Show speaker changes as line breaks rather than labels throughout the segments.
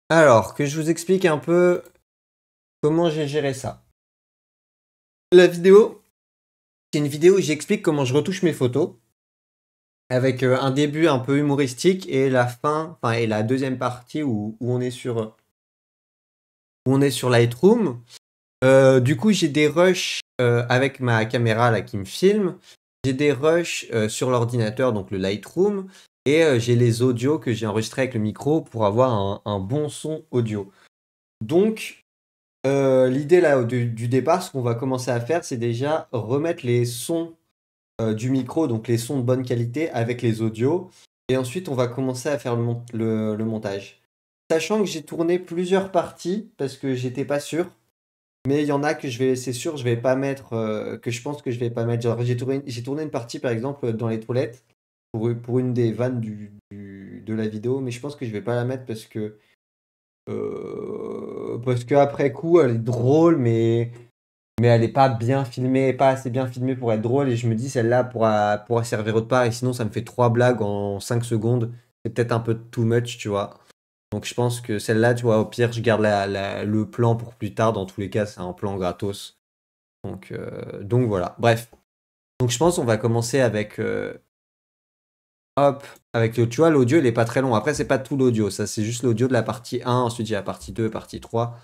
Alors, que je vous explique un peu comment j'ai géré ça. La vidéo, c'est une vidéo où j'explique comment je retouche mes photos, avec un début un peu humoristique et la fin, enfin et la deuxième partie où on est sur Lightroom. Du coup, j'ai des rushs avec ma caméra là qui me filme. J'ai des rushs sur l'ordinateur, donc le Lightroom, et j'ai les audios que j'ai enregistrés avec le micro pour avoir un bon son audio. Donc, l'idée là du départ, ce qu'on va commencer à faire, c'est déjà remettre les sons du micro, donc les sons de bonne qualité avec les audios. Et ensuite, on va commencer à faire le montage. Sachant que j'ai tourné plusieurs parties parce que j'étais pas sûr. Mais il y en a que c'est sûr, je vais pas mettre, que je pense que je vais pas mettre. Genre, j'ai tourné une partie par exemple dans les toilettes pour une des vannes de la vidéo, mais je pense que je vais pas la mettre parce que après coup, elle est drôle, mais elle est pas bien filmée, pas assez bien filmée pour être drôle. Et je me dis, celle-là pourra servir autre part. Et sinon, ça me fait 3 blagues en 5 secondes. C'est peut-être un peu too much, tu vois. Donc je pense que celle-là, tu vois, au pire, je garde le plan pour plus tard. Dans tous les cas, c'est un plan gratos. Donc voilà. Bref. Donc je pense qu'on va commencer avec hop, avec le, tu vois, l'audio, il est pas très long. Après, c'est pas tout l'audio. Ça, c'est juste l'audio de la partie 1. Ensuite, il y a la partie 2, partie 3.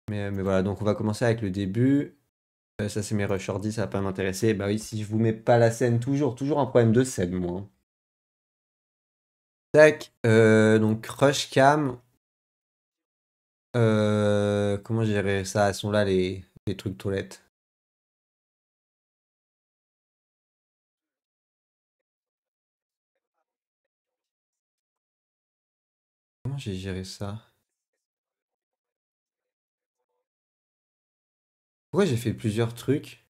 Mais voilà, donc on va commencer avec le début. Ça, c'est mes rushordies, ça va pas m'intéresser. Bah oui, si je vous mets pas la scène, toujours un problème de scène, moi. Tac, donc rush cam. Comment gérer ça? Elles sont là, les trucs toilettes. Comment j'ai géré ça? Pourquoi j'ai fait plusieurs trucs?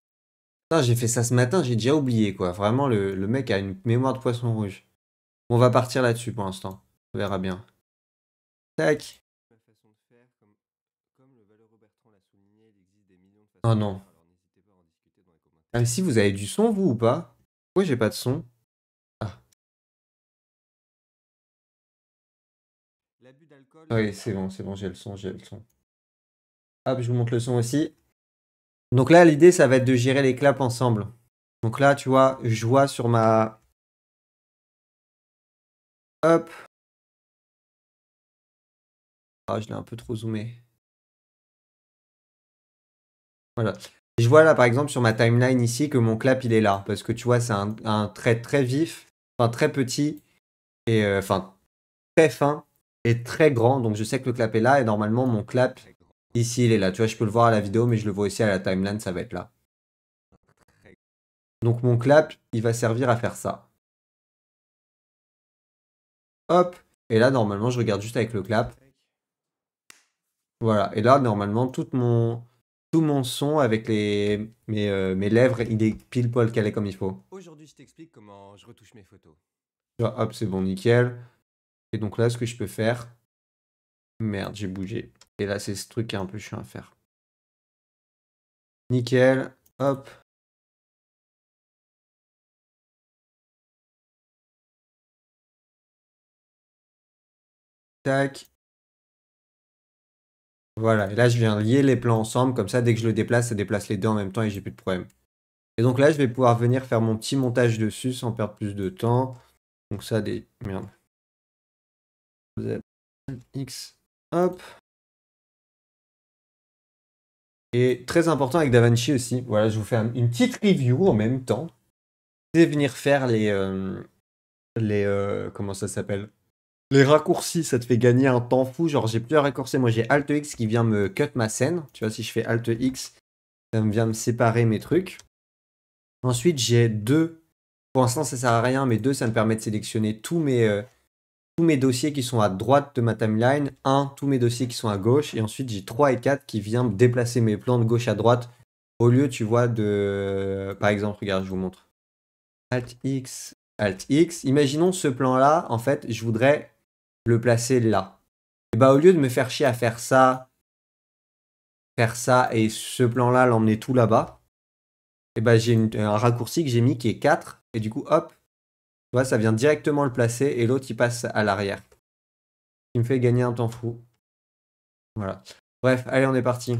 Non, j'ai fait ça ce matin, j'ai déjà oublié, quoi. Vraiment, le mec a une mémoire de poisson rouge. On va partir là-dessus pour l'instant. On verra bien. Tac. Oh non. Ah, mais si vous avez du son, vous, ou pas? Pourquoi j'ai pas de son? Ah. Oui, c'est bon, j'ai le son, j'ai le son. Hop, je vous montre le son aussi. Donc là, l'idée, ça va être de gérer les claps ensemble. Donc là, tu vois, je vois sur ma... Hop. Ah, je l'ai un peu trop zoomé. Voilà. Je vois là, par exemple, sur ma timeline ici, que mon clap, il est là. Parce que tu vois, c'est un trait très vif, enfin très petit, et enfin très fin, et très grand. Donc je sais que le clap est là, et normalement, mon clap, ici, il est là. Tu vois, je peux le voir à la vidéo, mais je le vois aussi à la timeline, ça va être là. Donc mon clap, il va servir à faire ça. Hop. Et là, normalement, je regarde juste avec le clap. Voilà. Et là, normalement, tout mon son avec mes lèvres, il est pile poil calé comme il faut.
Aujourd'hui, je t'explique comment je retouche mes photos.
Tu vois, hop, c'est bon, nickel. Et donc là, ce que je peux faire... Merde, j'ai bougé. Et là, c'est ce truc qui est un peu chiant à faire. Nickel. Hop. Tac. Voilà. Et là, je viens lier les plans ensemble. Comme ça, dès que je le déplace, ça déplace les deux en même temps et j'ai plus de problème. Et donc là, je vais pouvoir venir faire mon petit montage dessus sans perdre plus de temps. Donc ça, des... Merde. X. Hop. Et très important avec DaVinci aussi. Voilà, je vous fais une petite review en même temps. C'est venir faire comment ça s'appelle? Les raccourcis, ça te fait gagner un temps fou. Genre, j'ai plusieurs raccourcis. Moi, j'ai Alt X qui vient me cut ma scène. Tu vois, si je fais Alt X, ça me vient me séparer mes trucs. Ensuite, j'ai deux. Pour l'instant, ça sert à rien, mais deux, ça me permet de sélectionner tous mes dossiers qui sont à droite de ma timeline. Un, tous mes dossiers qui sont à gauche. Et ensuite, j'ai 3 et 4 qui viennent me déplacer mes plans de gauche à droite. Au lieu, tu vois, de... Par exemple, regarde, je vous montre. Alt X, Alt X. Imaginons ce plan-là, en fait, je voudrais le placer là. Et bah, au lieu de me faire chier à faire ça et ce plan-là, l'emmener tout là-bas, et bah, j'ai un raccourci que j'ai mis qui est 4. Et du coup, hop, tu vois, ça vient directement le placer et l'autre, il passe à l'arrière. Ce qui me fait gagner un temps fou. Voilà. Bref, allez, on est parti.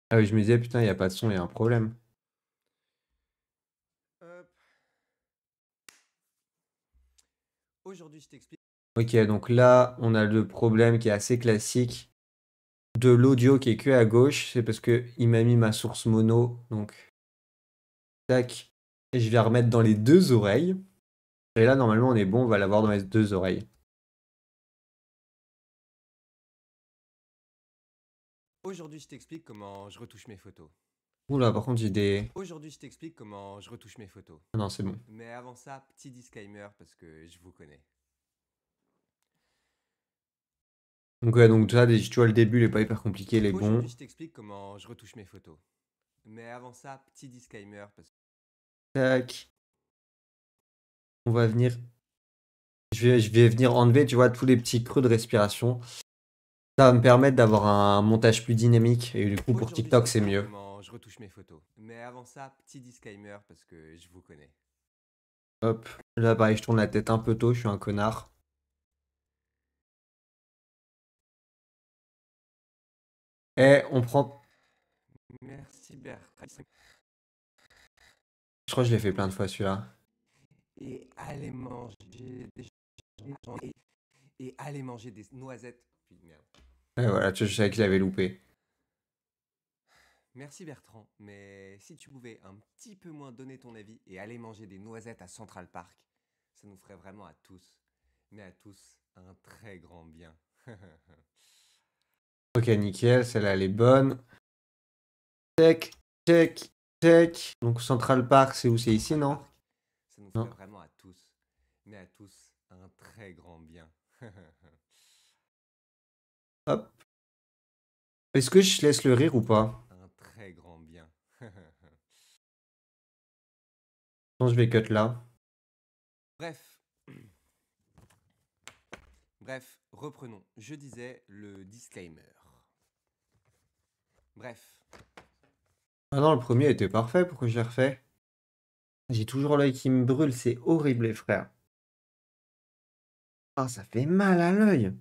Ah oui, je me disais, putain, il n'y a pas de son, il y a un problème.
Hop. Aujourd'hui, je t'explique.
Ok, donc là, on a le problème qui est assez classique de l'audio qui est que à gauche. C'est parce que il m'a mis ma source mono. Donc, tac. Et je vais remettre dans les deux oreilles. Et là, normalement, on est bon, on va l'avoir dans les deux oreilles.
Aujourd'hui, je t'explique comment je retouche mes photos.
Oula, par contre, j'ai des...
Aujourd'hui, je t'explique comment je retouche mes photos.
Ah non, c'est bon.
Mais avant ça, petit disclaimer parce que je vous connais.
Donc ouais, donc ça, tu vois, le début, il est pas hyper compliqué, il est bon.
Aujourd'hui, je t'explique comment je retouche mes photos. Mais avant ça, petit disclaimer parce que...
Tac. On va venir... Je vais venir enlever, tu vois, tous les petits creux de respiration. Ça va me permettre d'avoir un montage plus dynamique. Et du coup, pour
Aujourd'hui, je
TikTok, c'est
t'explique
mieux.
comment je retouche mes photos. Mais avant ça, petit disclaimer parce que je vous connais.
Hop. Là, pareil, je tourne la tête un peu tôt, je suis un connard. Et on prend...
Merci Bertrand.
Je crois que je l'ai fait plein de fois, celui-là.
Et allez manger des... Et allez manger des noisettes. Puis merde.
Et voilà, tu vois, je savais que je l'avais loupé.
Merci Bertrand, mais si tu pouvais un petit peu moins donner ton avis et aller manger des noisettes à Central Park, ça nous ferait vraiment à tous, mais à tous, un très grand bien.
Ok, nickel, celle-là, elle est bonne. Check, check, check. Donc Central Park, c'est où? C'est ici, non?
Ça nous
Non.
ferait vraiment à tous, mais à tous, un très grand bien.
Hop. Est-ce que je laisse le rire ou pas?
Un très grand bien.
Non, je vais cut là.
Bref. Bref, reprenons. Je disais le disclaimer. Bref.
Ah non, le premier était parfait, pourquoi je l'ai refait? J'ai toujours l'œil qui me brûle, c'est horrible, les frères. Ah, ça fait mal à l'œil.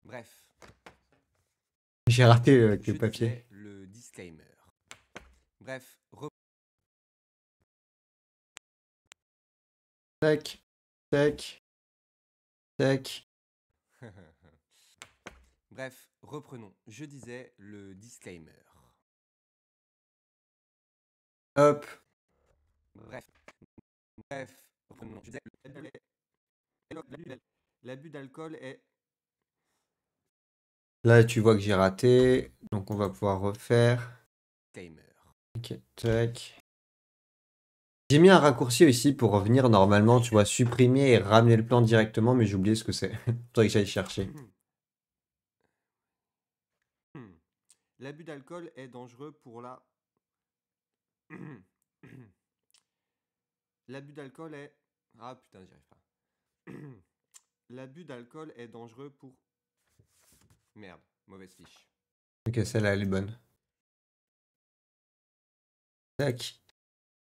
Bref.
J'ai raté avec
Je
le papier.
disais le disclaimer. Bref,
Tac, tac, tac.
Bref, reprenons. Je disais le disclaimer.
Hop.
Bref, reprenons. Je disais l'abus d'alcool est...
Là, tu vois que j'ai raté. Donc, on va pouvoir refaire.
Disclaimer.
Ok, tac. J'ai mis un raccourci aussi pour revenir normalement, tu vois, supprimer et ramener le plan directement, mais j'ai oublié ce que c'est. Faudrait que j'aille chercher.
L'abus d'alcool est dangereux pour la... L'abus d'alcool est... Ah putain, j'y arrive pas. L'abus d'alcool est dangereux pour... Merde, mauvaise fiche.
Ok, celle-là, elle est bonne. Tac,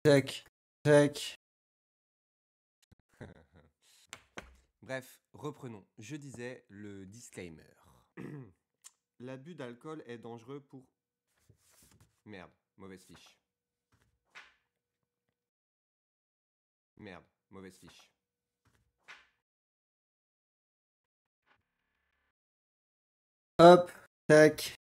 tac, tac.
Bref, reprenons. Je disais le disclaimer. L'abus d'alcool est dangereux pour... Merde, mauvaise fiche. Merde, mauvaise fiche.
Hop, tac.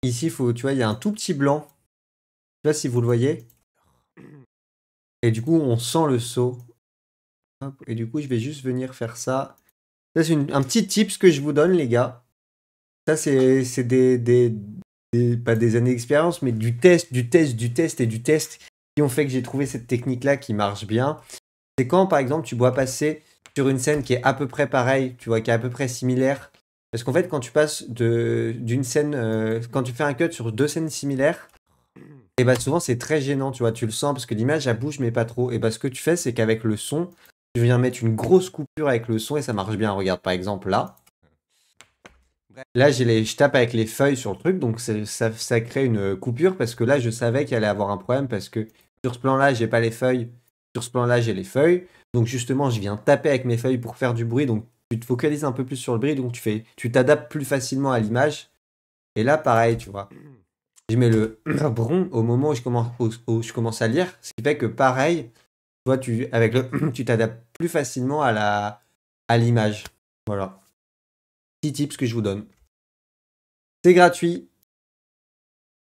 Ici, faut, tu vois, il y a un tout petit blanc. Je sais pas si vous le voyez. Et du coup, on sent le saut. Hop, et du coup, je vais juste venir faire ça. Ça, c'est un petit tips que je vous donne, les gars. Ça, c'est pas des années d'expérience, mais du test, du test, du test et du test qui ont fait que j'ai trouvé cette technique-là qui marche bien. C'est quand, par exemple, tu dois passer sur une scène qui est à peu près pareille, tu vois, qui est à peu près similaire. Parce qu'en fait, quand tu passes d'une scène, quand tu fais un cut sur deux scènes similaires, et bah souvent c'est très gênant, tu vois, tu le sens parce que l'image elle bouge mais pas trop. Et bah ce que tu fais, c'est qu'avec le son, tu viens mettre une grosse coupure avec le son et ça marche bien. Regarde par exemple là. Là, je tape avec les feuilles sur le truc, donc ça crée une coupure parce que là, je savais qu'il allait avoir un problème parce que Sur ce plan-là, j'ai pas les feuilles. Sur ce plan-là, j'ai les feuilles. Donc justement, je viens taper avec mes feuilles pour faire du bruit. Donc tu te focalises un peu plus sur le bruit. Donc tu t'adaptes plus facilement à l'image. Et là, pareil, tu vois. Je mets le bron au moment où je commence à lire. Ce qui fait que pareil, tu vois, avec tu t'adaptes plus facilement à l'image. Voilà. Petit tips que je vous donne. C'est gratuit.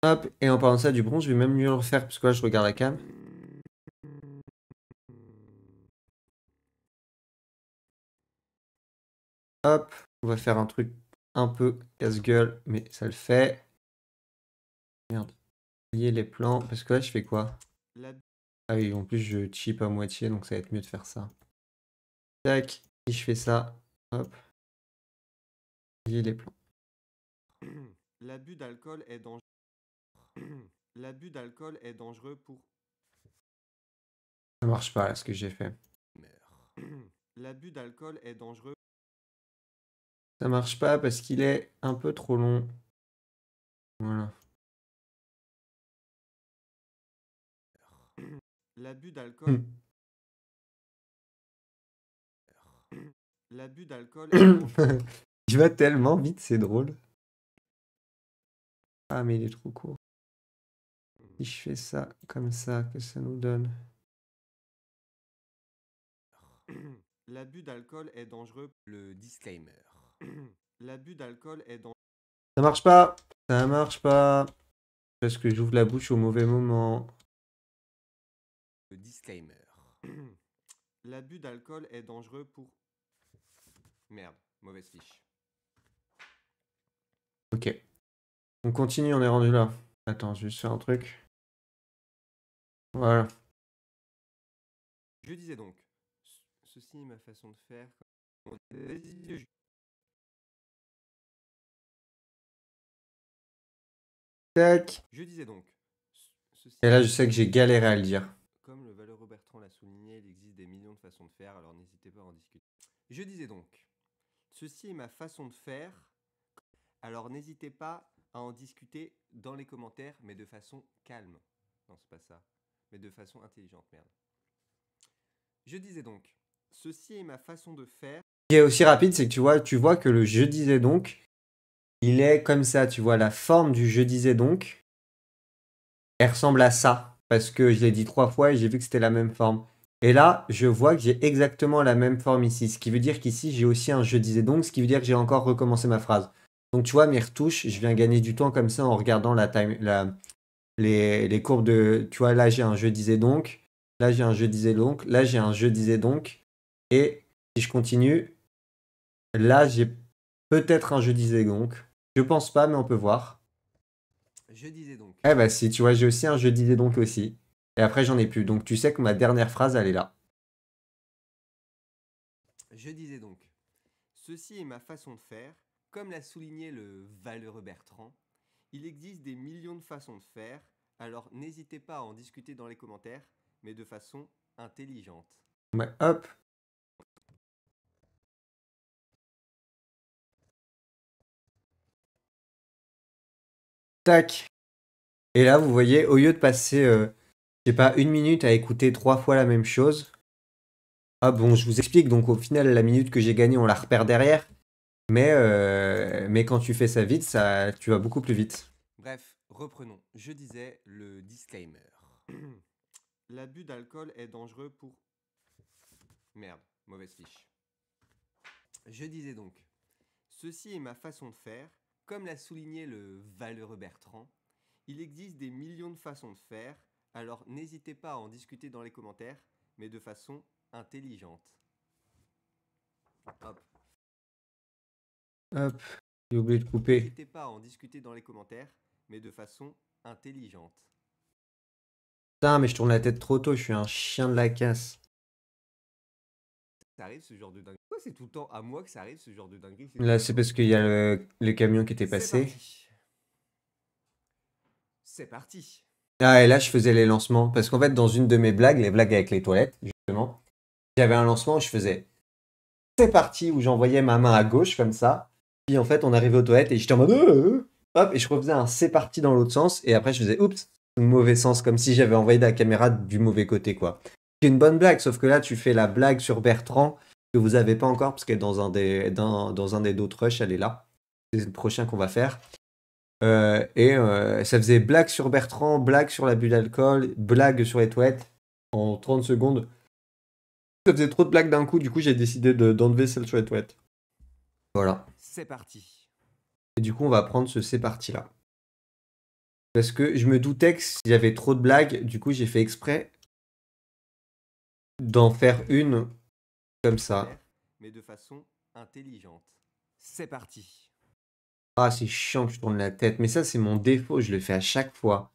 Hop, et en parlant de ça, du bron, je vais même mieux le refaire parce que là, je regarde la cam. Hop, on va faire un truc un peu casse-gueule, mais ça le fait. Merde. Lier les plans, parce que là, je fais quoi? Ah oui, en plus, je chip à moitié, donc ça va être mieux de faire ça. Tac, si je fais ça, hop. Lier les plans.
L'abus d'alcool est dangereux. L'abus d'alcool est dangereux pour...
Ça marche pas, là, ce que j'ai fait.
L'abus d'alcool est dangereux.
Ça marche pas parce qu'il est un peu trop long. Voilà.
L'abus d'alcool...
Hmm.
L'abus d'alcool est dangereux.
Je vais tellement vite, c'est drôle. Ah, mais il est trop court. Si je fais ça comme ça, que ça nous donne.
L'abus d'alcool est dangereux. Le disclaimer. L'abus d'alcool est dangereux.
Ça marche pas. Ça marche pas. Parce que j'ouvre la bouche au mauvais moment.
Le disclaimer. L'abus d'alcool est dangereux pour... Merde, mauvaise fiche.
Ok. On continue, on est rendu là. Attends, je vais juste faire un truc. Voilà.
Je disais donc, ceci est ma façon de faire.
Tac.
Je disais donc, ceci...
Et là, je sais que j'ai galéré à le dire.
Comme le Valeureux Bertrand l'a souligné, il existe des millions de façons de faire, alors n'hésitez pas à en discuter. Je disais donc, ceci est ma façon de faire, alors n'hésitez pas à en discuter dans les commentaires, mais de façon calme. Non, c'est pas ça, mais de façon intelligente, merde. Je disais donc, ceci est ma façon de faire.
Ce qui est aussi rapide, c'est que tu vois que le je disais donc, il est comme ça, tu vois, la forme du je disais donc, elle ressemble à ça. Parce que je l'ai dit 3 fois et j'ai vu que c'était la même forme. Et là, je vois que j'ai exactement la même forme ici. Ce qui veut dire qu'ici, j'ai aussi un je disais donc, ce qui veut dire que j'ai encore recommencé ma phrase. Donc tu vois, mes retouches, je viens gagner du temps comme ça en regardant les courbes de... Tu vois, là j'ai un je disais donc, là j'ai un je disais donc, là j'ai un je disais donc. Et si je continue, là j'ai peut-être un je disais donc. Je pense pas, mais on peut voir.
Je disais donc.
Eh bah si, tu vois, j'ai aussi un je disais donc aussi. Et après, j'en ai plus. Donc tu sais que ma dernière phrase, elle est là.
Je disais donc, ceci est ma façon de faire. Comme l'a souligné le Valeureux Bertrand, il existe des millions de façons de faire, alors n'hésitez pas à en discuter dans les commentaires, mais de façon intelligente.
Ouais, hop. Tac. Et là, vous voyez, au lieu de passer, je sais pas, 1 minute à écouter 3 fois la même chose. Ah bon, je vous explique. Donc au final, la minute que j'ai gagnée, on la repère derrière. Mais quand tu fais ça vite, ça, tu vas beaucoup plus vite.
Bref, reprenons. Je disais le disclaimer. L'abus d'alcool est dangereux pour... Merde, mauvaise fiche. Je disais donc, ceci est ma façon de faire. Comme l'a souligné le Valeureux Bertrand, il existe des millions de façons de faire, alors n'hésitez pas à en discuter dans les commentaires, mais de façon intelligente. Hop.
Hop. J'ai oublié de couper.
N'hésitez pas à en discuter dans les commentaires, mais de façon intelligente.
Putain, mais je tourne la tête trop tôt, je suis un chien de la casse.
Ça arrive ce genre de dinguerie. Pourquoi c'est tout le temps à moi que ça arrive ce genre de dinguerie?
Là, c'est parce qu'il y a le camion qui était passé.
C'est parti.
Ah, et là, je faisais les lancements. Parce qu'en fait, dans une de mes blagues, les blagues avec les toilettes, justement, j'avais un lancement où je faisais c'est parti, où j'envoyais ma main à gauche, comme ça. Puis en fait, on arrivait aux toilettes et j'étais en mode hop, et je refaisais un c'est parti dans l'autre sens. Et après, je faisais oups, le mauvais sens, comme si j'avais envoyé la caméra du mauvais côté, quoi. C'est une bonne blague, sauf que là, tu fais la blague sur Bertrand, que vous avez pas encore, parce qu'elle est dans un des d'autres rushs, elle est là. C'est le prochain qu'on va faire. Ça faisait blague sur Bertrand, blague sur l'abus d'alcool, blague sur les toilettes en 30 secondes. Ça faisait trop de blagues d'un coup, du coup j'ai décidé d'enlever celle sur les toilettes. Voilà.
C'est parti.
Et du coup on va prendre ce c'est parti là. Parce que je me doutais que s'il y avait trop de blagues, du coup j'ai fait exprès d'en faire une comme ça.
Mais de façon intelligente. C'est parti.
Ah c'est chiant que je tourne la tête, mais ça c'est mon défaut, je le fais à chaque fois.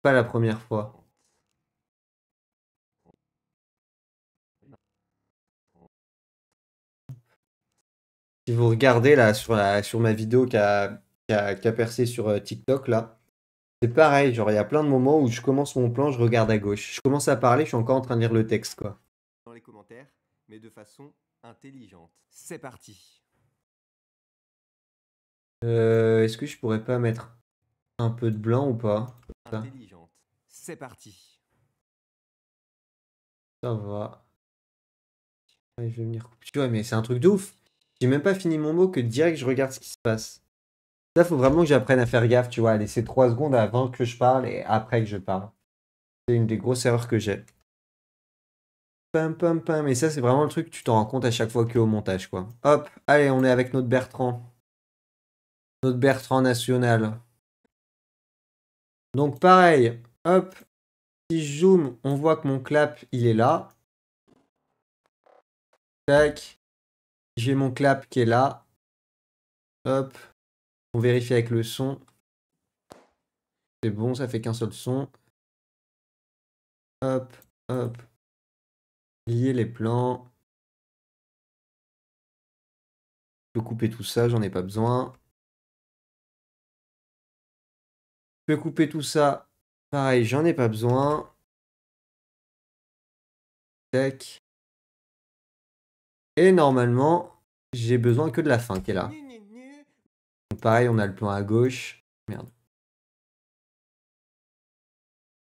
Pas la première fois. Si vous regardez là sur ma vidéo qui a percé sur TikTok là, c'est pareil, genre il y a plein de moments où je commence mon plan, je regarde à gauche. Je commence à parler, je suis encore en train de lire le texte quoi.
Dans les commentaires, mais de façon intelligente. C'est parti.
Est-ce que je pourrais pas mettre un peu de blanc ou pas? Ça,
Intelligente. C'est parti.
ça va. Ouais, je vais venir couper. Tu vois, mais c'est un truc de ouf. J'ai même pas fini mon mot que direct je regarde ce qui se passe. Ça, faut vraiment que j'apprenne à faire gaffe, tu vois, à laisser 3 secondes avant que je parle et après que je parle. C'est une des grosses erreurs que j'ai. Pam pam pam, mais ça c'est vraiment le truc que tu t'en rends compte à chaque fois que au montage quoi. Hop, allez, on est avec notre Bertrand. Notre Bertrand national. Donc pareil, hop, si je zoome, on voit que mon clap il est là. Tac. J'ai mon clap qui est là. Hop. On vérifie avec le son. C'est bon, ça fait qu'un seul son. Hop, hop. Lier les plans. Je peux couper tout ça, j'en ai pas besoin. Je peux couper tout ça. Pareil, j'en ai pas besoin. Tac. Et normalement, j'ai besoin que de la fin qui est là. Donc pareil, on a le plan à gauche. Merde.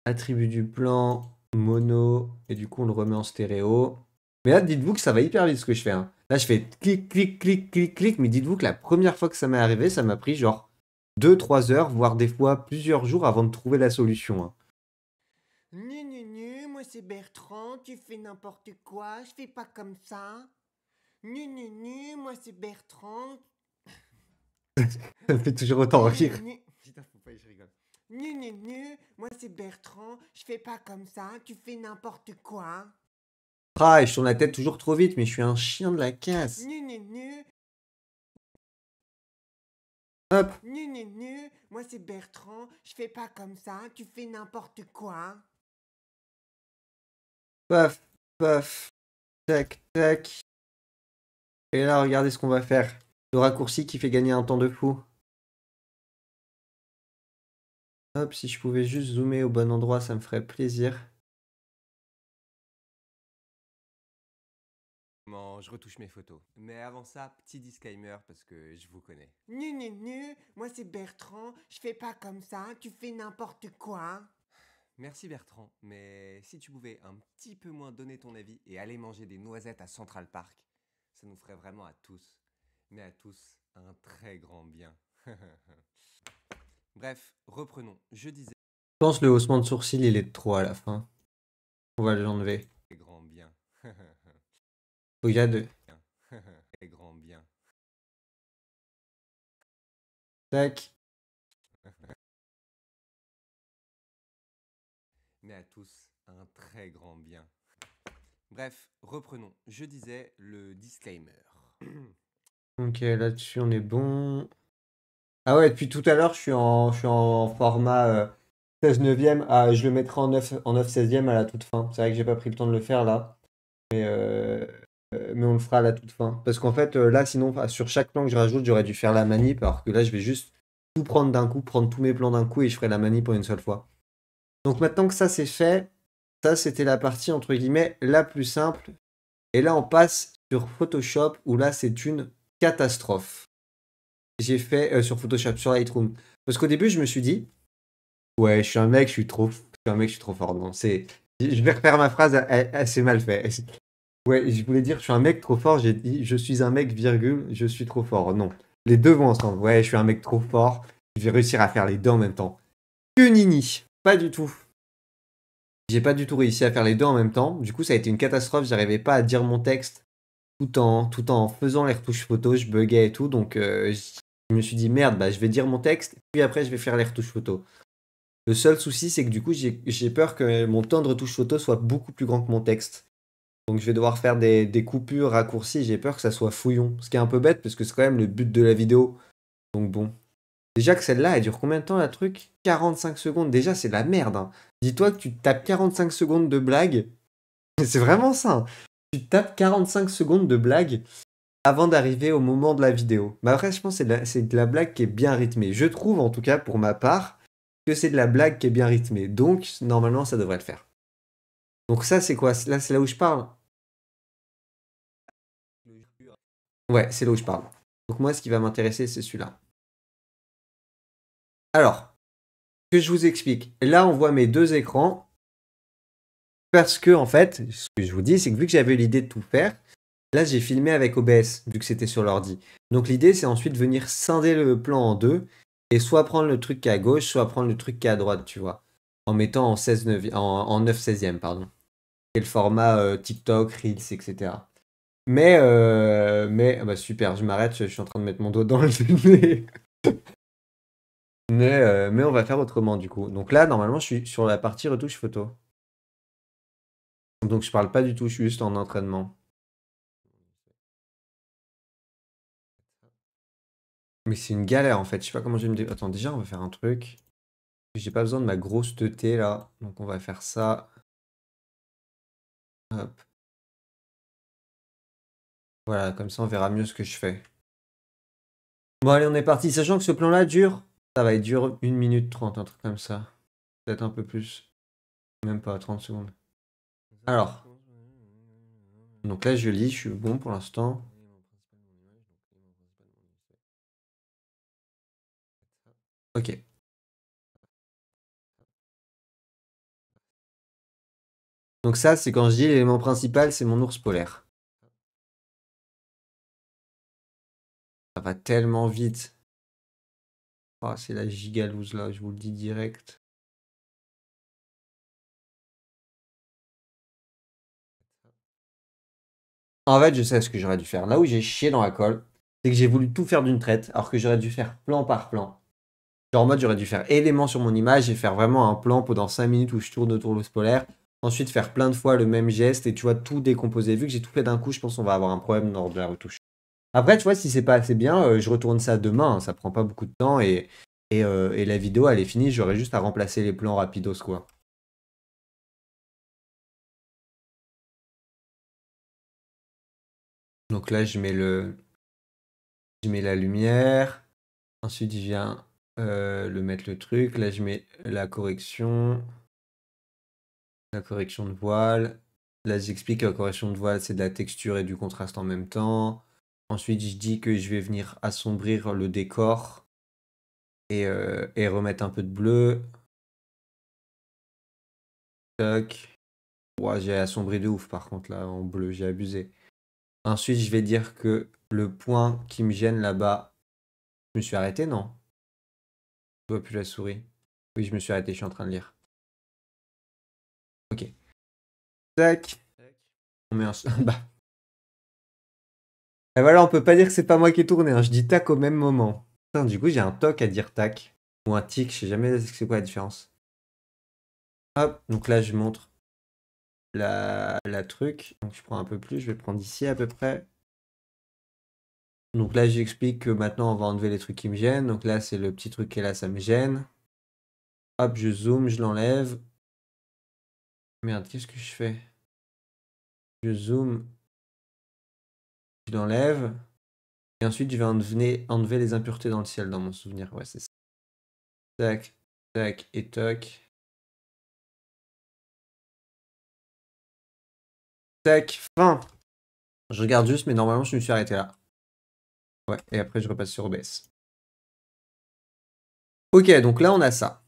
Attribut du plan, mono. Et du coup, on le remet en stéréo. Mais là, dites-vous que ça va hyper vite ce que je fais. Hein. Là, je fais clic, clic, clic, clic, clic. Mais dites-vous que la première fois que ça m'est arrivé, ça m'a pris genre 2-3 heures, voire des fois plusieurs jours avant de trouver la solution. Hein.
Moi c'est Bertrand, tu fais n'importe quoi, je fais pas comme ça. Moi c'est Bertrand.
Ça me fait toujours autant rire.
Putain, faut pas que je rigole.
Moi c'est Bertrand, je fais pas comme ça, tu fais n'importe quoi.
Ah, et je tourne la tête toujours trop vite, mais je suis un chien de la casse. Hop.
Moi c'est Bertrand, je fais pas comme ça, tu fais n'importe quoi.
Paf, paf. Tac, tac. Et là, regardez ce qu'on va faire. Le raccourci qui fait gagner un temps de fou. Hop, si je pouvais juste zoomer au bon endroit, ça me ferait plaisir.
Bon, je retouche mes photos. Mais avant ça, petit disclaimer parce que je vous connais.
Moi c'est Bertrand, je fais pas comme ça, tu fais n'importe quoi.
Merci Bertrand, mais si tu pouvais un petit peu moins donner ton avis et aller manger des noisettes à Central Park, ça nous ferait vraiment à tous, mais à tous, un très grand bien. Bref, reprenons. Je disais
Je pense que le haussement de sourcil, il est de trop à la fin. On va l'enlever.
grand bien.
Regarde.
Grand bien.
Tac.
Mais à tous, un très grand bien. Bref, reprenons. Je disais le disclaimer.
Ok, là-dessus, on est bon. Ah ouais, depuis tout à l'heure, je suis en format 16 neuvième. Ah, je le mettrai en 9 16e à la toute fin. C'est vrai que j'ai pas pris le temps de le faire là. Mais on le fera à la toute fin. Parce qu'en fait, là, sinon, enfin, sur chaque plan que je rajoute, j'aurais dû faire la manip. Alors que là, je vais juste tout prendre d'un coup, prendre tous mes plans d'un coup et je ferai la manip en une seule fois. Donc maintenant que ça c'est fait, ça c'était la partie entre guillemets la plus simple. Et là, on passe sur Photoshop où là, c'est une catastrophe. J'ai fait sur Photoshop, sur Lightroom. Parce qu'au début, je me suis dit, Ouais, je suis un mec, je suis trop fort. Non, je vais refaire ma phrase assez mal fait. Ouais, je voulais dire, je suis un mec trop fort. J'ai dit, je suis un mec, virgule, je suis trop fort. Non, les deux vont ensemble. Ouais, je suis un mec trop fort. Je vais réussir à faire les deux en même temps. Que nini, pas du tout. J'ai pas du tout réussi à faire les deux en même temps. Du coup, ça a été une catastrophe. J'arrivais pas à dire mon texte tout en faisant les retouches photos. Je buguais et tout. Donc, je me suis dit, merde, bah, je vais dire mon texte. Puis après, je vais faire les retouches photos. Le seul souci, c'est que du coup, j'ai peur que mon temps de retouche photo soit beaucoup plus grand que mon texte. Donc, je vais devoir faire des coupures, raccourcis. J'ai peur que ça soit fouillon. Ce qui est un peu bête parce que c'est quand même le but de la vidéo. Donc, bon. Déjà que celle-là, elle dure combien de temps, la truc? 45 secondes. Déjà, c'est de la merde, hein. Dis-toi que tu tapes 45 secondes de blague. C'est vraiment ça, hein. Tu tapes 45 secondes de blague avant d'arriver au moment de la vidéo. Mais après, je pense que c'est de la blague qui est bien rythmée. Je trouve, en tout cas, pour ma part, que c'est de la blague qui est bien rythmée. Donc, normalement, ça devrait le faire. Donc ça, c'est quoi? Là, c'est là où je parle? Ouais, c'est là où je parle. Donc moi, ce qui va m'intéresser, c'est celui-là. Alors, que je vous explique. Là, on voit mes deux écrans. Parce que, en fait, ce que je vous dis, c'est que vu que j'avais l'idée de tout faire, là, j'ai filmé avec OBS, vu que c'était sur l'ordi. Donc l'idée, c'est ensuite venir scinder le plan en deux, et soit prendre le truc qui est à gauche, soit prendre le truc qui est à droite, tu vois. En mettant en 9/16e, pardon. Et le format TikTok, Reels, etc. Mais bah super, je m'arrête, je suis en train de mettre mon doigt dans le nez. Mais on va faire autrement du coup. Donc là, normalement, je suis sur la partie retouche photo. Donc je parle pas du tout, je suis juste en entraînement. Mais c'est une galère en fait, je sais pas comment je vais me dire. Attends, déjà, on va faire un truc. J'ai pas besoin de ma grosse teuté là. Donc on va faire ça. Hop. Voilà, comme ça on verra mieux ce que je fais. Bon, allez, on est parti. Sachant que ce plan-là dure. Ça va, il dure 1 minute 30, un truc comme ça. Peut-être un peu plus. Même pas 30 secondes. Alors. Donc là, je lis, je suis bon pour l'instant. Ok. Donc ça, c'est quand je dis l'élément principal, c'est mon ours polaire. Ça va tellement vite. Oh, c'est la gigalouse là, je vous le dis direct. En fait, je sais ce que j'aurais dû faire. Là où j'ai chié dans la colle, c'est que j'ai voulu tout faire d'une traite, alors que j'aurais dû faire plan par plan. Genre en mode, j'aurais dû faire élément sur mon image et faire vraiment un plan pendant 5 minutes où je tourne autour de l'ours polaire. Ensuite, faire plein de fois le même geste et tu vois, tout décomposer. Vu que j'ai tout fait d'un coup, je pense qu'on va avoir un problème lors de la retouche. Après, tu vois, si c'est pas assez bien, je retourne ça demain, hein, ça prend pas beaucoup de temps et la vidéo, elle est finie, j'aurai juste à remplacer les plans rapidos, quoi. Donc là, je mets la lumière. Ensuite, je viens mettre le truc. Là, je mets la correction de voile. Là, j'explique que la correction de voile, c'est de la texture et du contraste en même temps. Ensuite, je dis que je vais venir assombrir le décor et remettre un peu de bleu. Tac. Ouais, j'ai assombri de ouf, par contre, là, en bleu, j'ai abusé. Ensuite, je vais dire que le point qui me gêne là-bas, je me suis arrêté, non? Je vois plus la souris. Oui, je me suis arrêté, je suis en train de lire. Ok. Tac. On met un... bah. Et voilà, on peut pas dire que c'est pas moi qui ai tourné, hein. Je dis tac au même moment. Putain, du coup, j'ai un toc à dire tac. Ou un tic, je sais jamais c'est quoi la différence. Hop, donc là, je montre la truc. Donc je prends un peu plus, je vais le prendre d'ici à peu près. Donc là, j'explique que maintenant, on va enlever les trucs qui me gênent. Donc là, c'est le petit truc qui est là, ça me gêne. Hop, je zoome, je l'enlève. Merde, qu'est-ce que je fais? Je zoome, je l'enlève. Et ensuite, je vais enlever les impuretés dans le ciel, dans mon souvenir. Ouais, c'est ça. Tac, tac et toc. Tac, fin. Je regarde juste, mais normalement, je me suis arrêté là. Ouais, et après, je repasse sur OBS. Ok, donc là, on a ça.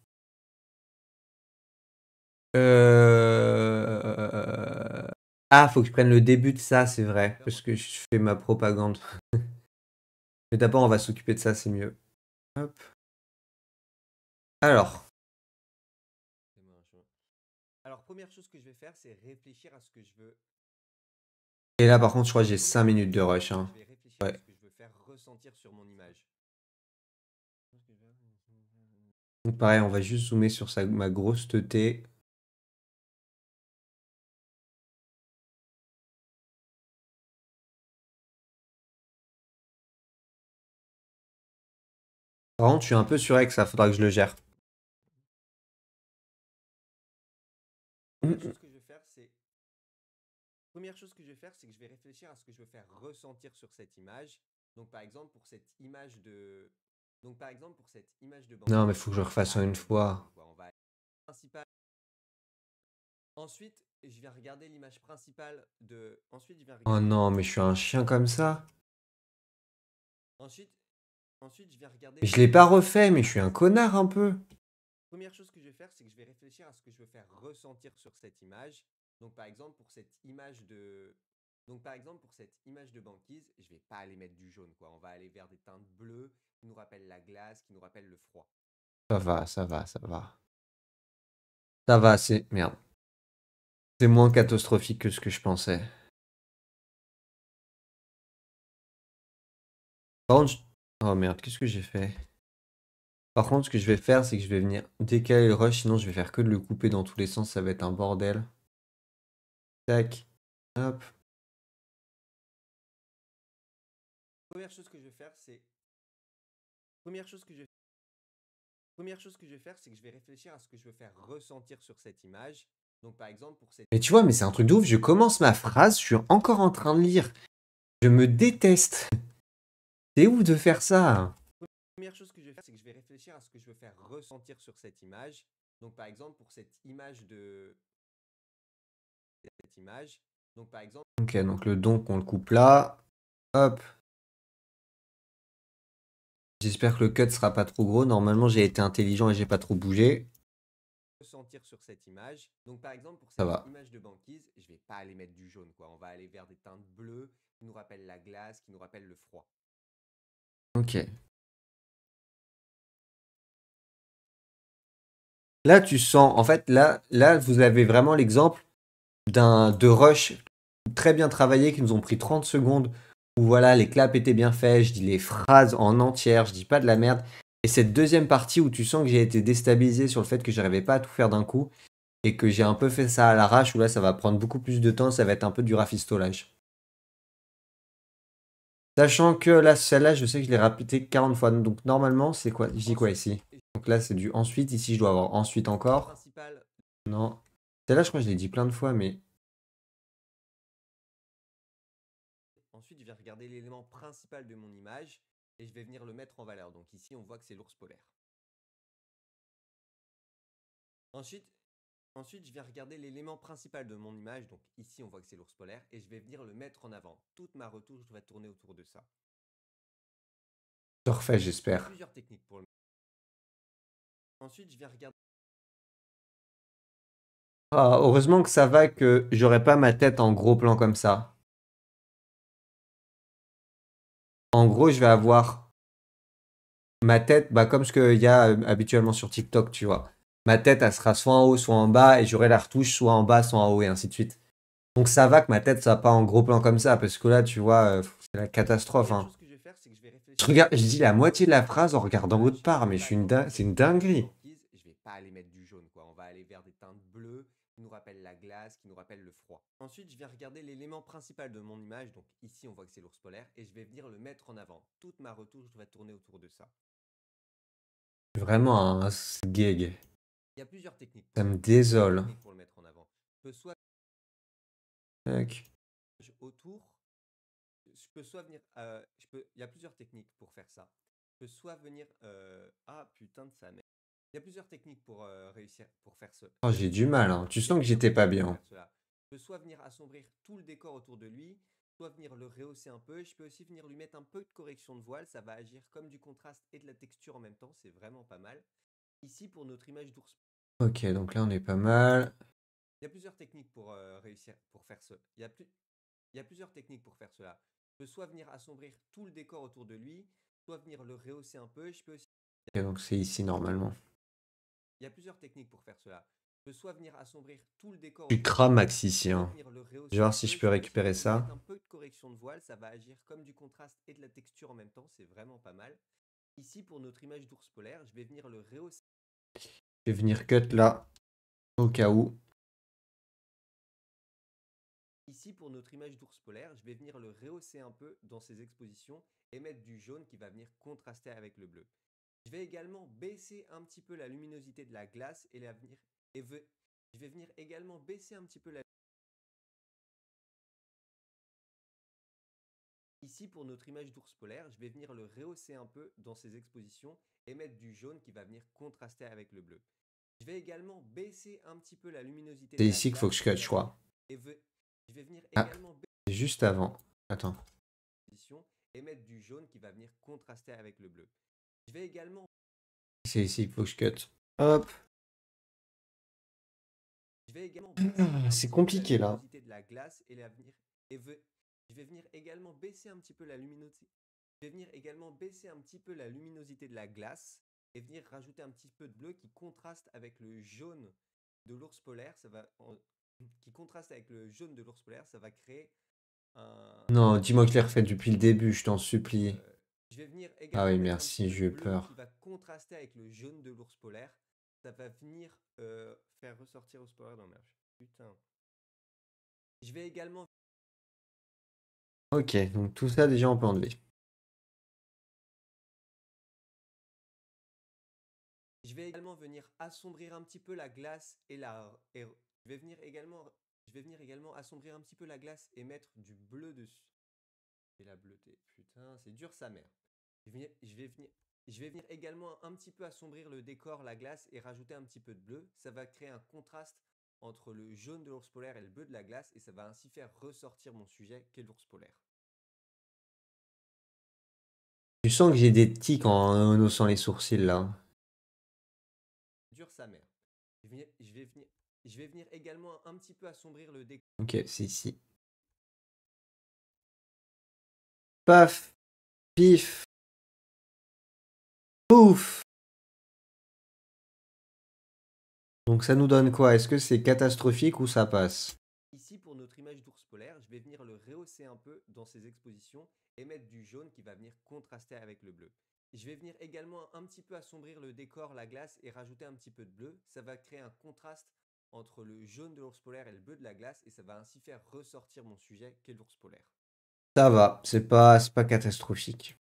Ah, faut que je prenne le début de ça, c'est vrai, parce que je fais ma propagande. Mais d'abord, on va s'occuper de ça, c'est mieux. Hop. Alors,
Alors, première chose que je vais faire, c'est réfléchir à ce que je veux.
et là, par contre, je crois que j'ai 5 minutes de rush. Hein.
Je vais réfléchir à
Ouais.
ce que je veux faire ressentir sur mon image.
Donc, pareil, on va juste zoomer sur ma grosse teuté. Par contre, je suis un peu surex, ça faudra que je le gère.
Première chose que je vais faire, c'est que je vais réfléchir à ce que je veux faire ressentir sur cette image. Donc par exemple pour cette image de
Non, mais
banquise,
faut que je refasse
on
en une fois.
va principal. Ensuite, je vais regarder l'image principale de. Ensuite, je vais
Oh
regarder.
non, mais je suis un chien comme ça.
Ensuite, je vais regarder.
Je l'ai pas refait, mais je suis un connard un peu.
Première chose que je vais faire, c'est que je vais réfléchir à ce que je veux faire ressentir sur cette image. Donc par exemple pour cette image de banquise, je vais pas aller mettre du jaune quoi. On va aller vers des teintes bleues qui nous rappellent la glace, qui nous rappellent le froid.
Ça va, ça va, ça va. Ça va, c'est... Merde. C'est moins catastrophique que ce que je pensais. Par contre, oh merde, qu'est-ce que j'ai fait? Par contre, ce que je vais faire, c'est que je vais venir décaler le rush, sinon je vais faire que de le couper dans tous les sens, ça va être un bordel. Tac. Hop.
Première chose que je vais faire, c'est Première chose que je vais faire, c'est que je vais réfléchir à ce que je veux faire ressentir sur cette image. Donc par exemple pour cette
Mais tu vois, mais c'est un truc de ouf, je commence ma phrase, je suis encore en train de lire. Je me déteste. C'est ouf de faire ça.
Première chose que je vais faire, c'est que je vais réfléchir à ce que je veux faire ressentir sur cette image. Donc par exemple pour cette image de cette image. Donc par exemple
Ok, donc le don on le coupe là. Hop. J'espère que le cut sera pas trop gros. Normalement, j'ai été intelligent et j'ai pas trop bougé.
ressentir sur cette image. Donc par exemple pour
Ça
cette
va.
image de banquise, je vais pas aller mettre du jaune quoi. On va aller vers des teintes bleues qui nous rappellent la glace, qui nous rappellent le froid.
Ok. Là, tu sens, en fait, là, vous avez vraiment l'exemple de rush très bien travaillé qui nous ont pris 30 secondes où voilà, les claps étaient bien faits, je dis les phrases en entière, je dis pas de la merde. Et cette deuxième partie où tu sens que j'ai été déstabilisé sur le fait que j'arrivais pas à tout faire d'un coup et que j'ai un peu fait ça à l'arrache où là, ça va prendre beaucoup plus de temps, ça va être un peu du rafistolage. Sachant que là, celle-là, je sais que je l'ai répété 40 fois. Donc normalement, c'est quoi? Je dis quoi ici? Donc là, c'est du ensuite. Ici, je dois avoir ensuite encore.
Principal.
Non. Celle-là, je crois que je l'ai dit plein de fois, mais...
Ensuite, je vais regarder l'élément principal de mon image et je vais venir le mettre en valeur. Donc ici, on voit que c'est l'ours polaire. Ensuite, je vais regarder l'élément principal de mon image. Donc ici, on voit que c'est l'ours polaire et je vais venir le mettre en avant. Toute ma retouche va tourner autour de ça.
Je refais,
Il y a
j'espère.
plusieurs techniques pour le. Ensuite, je vais regarder.
Ah, heureusement que ça va que j'aurais pas ma tête en gros plan comme ça. En gros, je vais avoir ma tête, bah, comme ce qu'il y a habituellement sur TikTok, tu vois. Ma tête, elle sera soit en haut, soit en bas, et j'aurai la retouche soit en bas, soit en haut, et ainsi de suite. Donc ça va que ma tête soit pas en gros plan comme ça, parce que là, tu vois, c'est la catastrophe.
Première
Hein.
chose que je vais faire, c'est que je vais réfléchir.
Je regarde, je dis la moitié de la phrase en regardant votre part, mais je suis c'est une dinguerie.
Je vais pas aller mettre du jaune quoi. On va aller vers des teintes bleues qui nous rappellent la glace, qui nous rappellent le froid. Ensuite, je vais regarder l'élément principal de mon image. Donc ici, on voit que c'est l'ours polaire et je vais venir le mettre en avant. Toute ma retouche va tourner autour de ça.
Vraiment un gag.
Il y a plusieurs techniques.
Ça me désole.
Pour le mettre en avant. Je peux soit
Tac.
autour. Je peux soit venir. Il y a plusieurs techniques pour faire ça. Je peux soit venir. Ah putain de sa mère. Il y a plusieurs techniques pour réussir pour faire ce.
Oh, j'ai du mal, hein. Tu sens que j'étais pas bien.
Je peux soit venir assombrir tout le décor autour de lui, soit venir le rehausser un peu. Je peux aussi venir lui mettre un peu de correction de voile. Ça va agir comme du contraste et de la texture en même temps. C'est vraiment pas mal. Ici, pour notre image d'ours.
Ok, donc là on est pas mal.
Il y a plusieurs techniques pour réussir, pour faire ce. Il y a plusieurs techniques pour faire cela. Je peux soit venir assombrir tout le décor autour de lui, soit venir le rehausser un peu. Je peux aussi.
Ok, donc c'est ici normalement.
Il y a plusieurs techniques pour faire cela. Je peux soit venir assombrir tout le décor
Tu
autour de lui,
cramax ici.
soit
Hein.
venir le
Je vais
rehausser
voir
un
si
peu.
je peux
peux
récupérer
aussi
ça.
mettre un peu de correction de voile, ça va agir comme du contraste et de la texture en même temps. C'est vraiment pas mal. Ici, pour notre image d'ours polaire, je vais venir le rehausser.
Je vais venir cut là, au cas où.
Ici, pour notre image d'ours polaire, je vais venir le rehausser un peu dans ses expositions et mettre du jaune qui va venir contraster avec le bleu. Je vais également baisser un petit peu la luminosité de la glace et je vais venir également baisser un petit peu la. Ici, pour notre image d'ours polaire, je vais venir le rehausser un peu dans ses expositions et mettre du jaune qui va venir contraster avec le bleu. Je vais également baisser un petit peu la luminosité
C'est
de la
ici qu'il faut que je cut, je crois.
et je vais venir
Ah,
également
c'est juste avant. Attends.
et mettre du jaune qui va venir contraster avec le bleu. Je vais également.
C'est ici qu'il faut que je cut. Hop.
Je vais également
C'est compliqué là.
de la glace et je vais venir également baisser un petit peu la luminosité. Je vais venir également baisser un petit peu la luminosité de la glace et venir rajouter un petit peu de bleu qui contraste avec le jaune de l'ours polaire. Qui contraste avec le jaune de l'ours polaire, ça va créer un.
Non, dis-moi que je l'ai refait depuis le début, je t'en supplie.
Je vais venir également
Ah oui,
mettre
merci,
un petit
j'ai eu
peu de bleu
peur.
qui va contraster avec le jaune de l'ours polaire. Ça va venir faire ressortir l'ours polaire dans le merge. Putain. Je vais également.
Ok, donc tout ça déjà on peut enlever.
Je vais également venir assombrir un petit peu la glace je vais venir également assombrir un petit peu la glace et mettre du bleu dessus. Et la bleuté. Putain, c'est dur sa mère. Je vais venir également un petit peu assombrir le décor, la glace et rajouter un petit peu de bleu. Ça va créer un contraste entre le jaune de l'ours polaire et le bleu de la glace et ça va ainsi faire ressortir mon sujet qu'est l'ours polaire.
Tu sens que j'ai des tics en haussant les sourcils là.
Dur sa mère. Je vais venir également un petit peu assombrir le décor.
Ok, c'est ici. Paf, pif, pouf. Donc ça nous donne quoi? Est-ce que c'est catastrophique ou ça passe?
Ici, pour notre image d'ours polaire, je vais venir le rehausser un peu dans ses expositions et mettre du jaune qui va venir contraster avec le bleu. Je vais venir également un petit peu assombrir le décor, la glace et rajouter un petit peu de bleu. Ça va créer un contraste entre le jaune de l'ours polaire et le bleu de la glace et ça va ainsi faire ressortir mon sujet qu'est l'ours polaire.
Ça va, c'est pas catastrophique.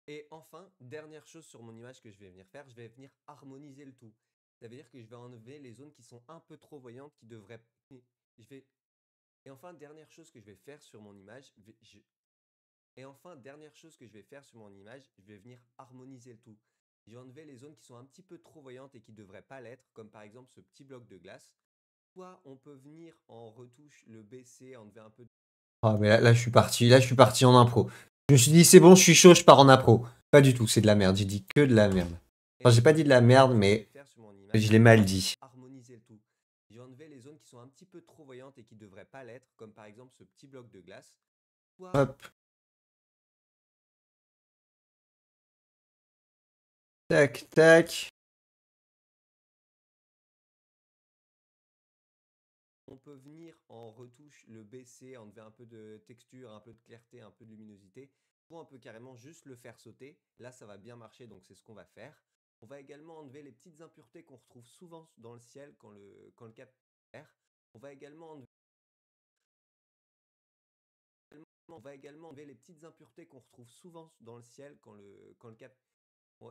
Et enfin, dernière chose sur mon image que je vais venir faire, je vais venir harmoniser le tout. Ça veut dire que je vais enlever les zones qui sont un peu trop voyantes, qui devraient. Je vais. Et enfin, dernière chose que je vais faire sur mon image, et enfin, dernière chose que je vais faire sur mon image, je vais venir harmoniser le tout. Je vais enlever les zones qui sont un petit peu trop voyantes et qui ne devraient pas l'être, comme par exemple ce petit bloc de glace. Soit on peut venir en retouche le baisser, enlever un peu de.
Ah mais là je suis parti en impro. Je me suis dit c'est bon, je suis chaud, je pars en impro. Pas du tout, c'est de la merde, j'ai dit que de la merde. Enfin, j'ai pas dit de la merde, mais je l'ai mal dit.
Harmoniser le tout. J'ai enlevé les zones qui sont un petit peu trop voyantes et qui ne devraient pas l'être, comme par exemple ce petit bloc de glace.
Hop. Tac, tac.
On peut venir en retouche le baisser, enlever un peu de texture, un peu de clarté, un peu de luminosité. Ou on peut carrément juste le faire sauter. Là, ça va bien marcher, donc c'est ce qu'on va faire. On va également enlever les petites impuretés qu'on retrouve souvent dans le ciel quand le cap est vert. On va également enlever les petites impuretés qu'on retrouve souvent dans le ciel quand le cap.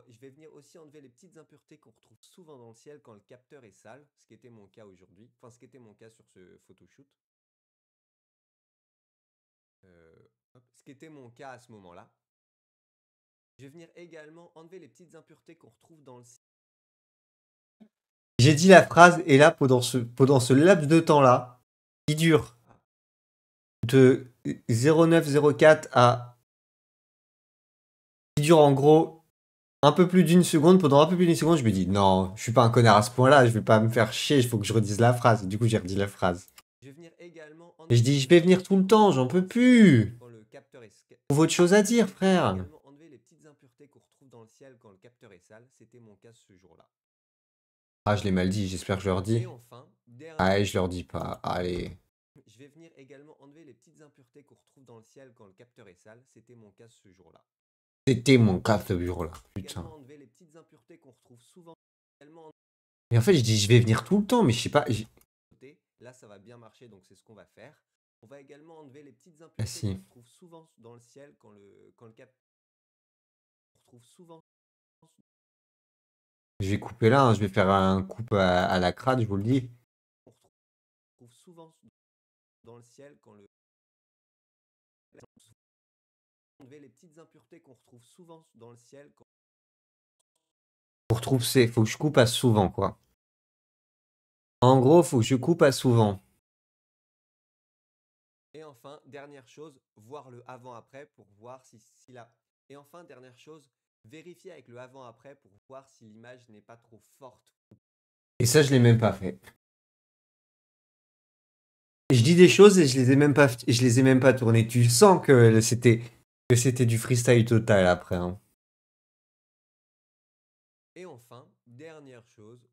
Je vais venir aussi enlever les petites impuretés qu'on retrouve souvent dans le ciel quand le capteur est sale, ce qui était mon cas aujourd'hui, enfin ce qui était mon cas sur ce photoshoot. Ce qui était mon cas à ce moment-là. Je vais venir également enlever les petites impuretés qu'on retrouve dans le ciel.
J'ai dit la phrase et là pendant ce laps de temps là, qui dure de 0904 à qui dure en gros un peu plus d'une seconde, pendant un peu plus d'une seconde, je me dis non, je suis pas un connard à ce point-là, je vais pas me faire chier, il faut que je redise la phrase. Et du coup, j'ai redit la phrase.
Je vais venir également
Et je
enlever les
dis, je
petites
vais venir tout le temps, j'en peux plus.
quand le capteur est
Trouve autre chose à dire,
Je vais
frère.
également enlever les petites impuretés qu'on retrouve dans le ciel quand le capteur est sale. C'était mon cas ce jour-là.
Ah, je l'ai mal dit, j'espère que je leur dis.
Et enfin,
Allez, je leur dis pas. Allez.
je vais venir également enlever les petites impuretés qu'on retrouve dans le ciel quand le capteur est sale. C'était mon cas ce jour-là.
C'était mon cas ce bureau-là. Putain.
Également enlever les petites impuretés qu'on retrouve souvent. Également
Mais en fait, je dis, je vais venir tout le temps, mais je sais pas.
là, ça va bien marcher, donc c'est ce qu'on va faire. On va également enlever les petites
Ah,
impuretés
si.
qu'on retrouve souvent dans le ciel quand le capteur on retrouve souvent.
Je vais couper là, hein, je vais faire un coupe à la crade, je vous le dis.
On retrouve souvent dans le ciel quand le enlever les petites impuretés qu'on retrouve souvent dans le ciel quand
On retrouve c'est, faut que je coupe à souvent, quoi. En gros, faut que je coupe à souvent.
Et enfin, dernière chose, voir le avant-après pour voir si la... Et enfin, dernière chose, vérifier avec le avant-après pour voir si l'image n'est pas trop forte.
Et ça, je l'ai même pas fait. Et je dis des choses et je les ai même pas tournées. Tu sens que c'était du freestyle total après. Hein.
Et enfin, dernière chose,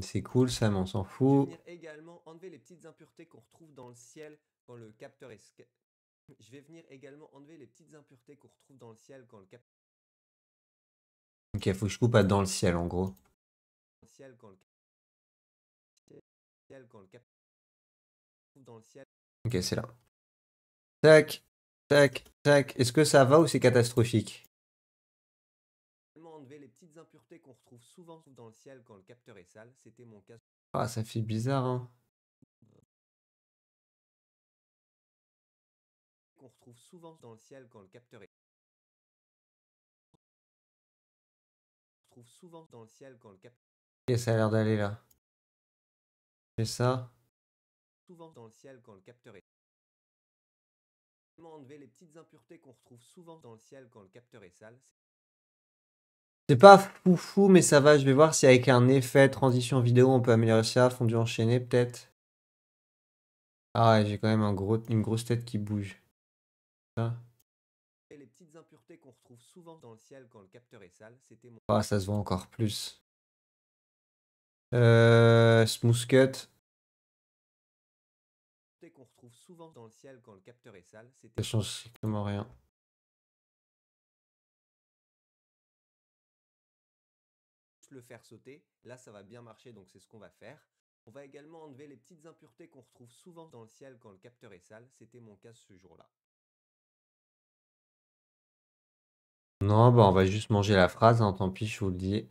C'est cool ça, mais on s'en
je vais
fout.
venir également enlever les petites impuretés qu'on retrouve dans le ciel quand le capteur est... Je vais venir également enlever les petites impuretés qu'on retrouve dans le ciel quand le capteur...
Ok, faut que je coupe à dans le ciel en gros.
ciel quand le ciel quand le capteur dans le ciel.
Ok, c'est là. Tac, tac, tac. Est-ce que ça va ou c'est catastrophique?
Enlever les petites impuretés qu'on retrouve souvent dans le ciel quand le capteur est sale. C'était mon cas.
Ah, ça fait bizarre, hein.
Qu'on retrouve souvent dans le ciel quand le capteur est... On retrouve souvent dans le ciel quand le capteur...
Ok, ça a l'air d'aller là. C'est ça.
Souvent dans le ciel quand le capteur est... Enlever les petites impuretés qu'on retrouve souvent dans le ciel quand le capteur est sale.
C'est pas foufou, mais ça va. Je vais voir si avec un effet transition vidéo, on peut améliorer ça. Fondu enchaîné, peut-être. Ah ouais, j'ai quand même une grosse tête qui bouge. Ça.
Et les petites impuretés qu'on retrouve souvent dans le ciel quand le capteur est sale, c'était mon...
Ah, ça se voit encore plus. Smooth cut.
Qu'on retrouve souvent dans le ciel quand le capteur est sale,
Ça
c'était...
change strictement rien.
Le faire sauter. Là, ça va bien marcher, donc c'est ce qu'on va faire. On va également enlever les petites impuretés qu'on retrouve souvent dans le ciel quand le capteur est sale. C'était mon cas ce jour-là.
Non, bah on va juste manger la phrase, hein, tant pis, je vous le dis.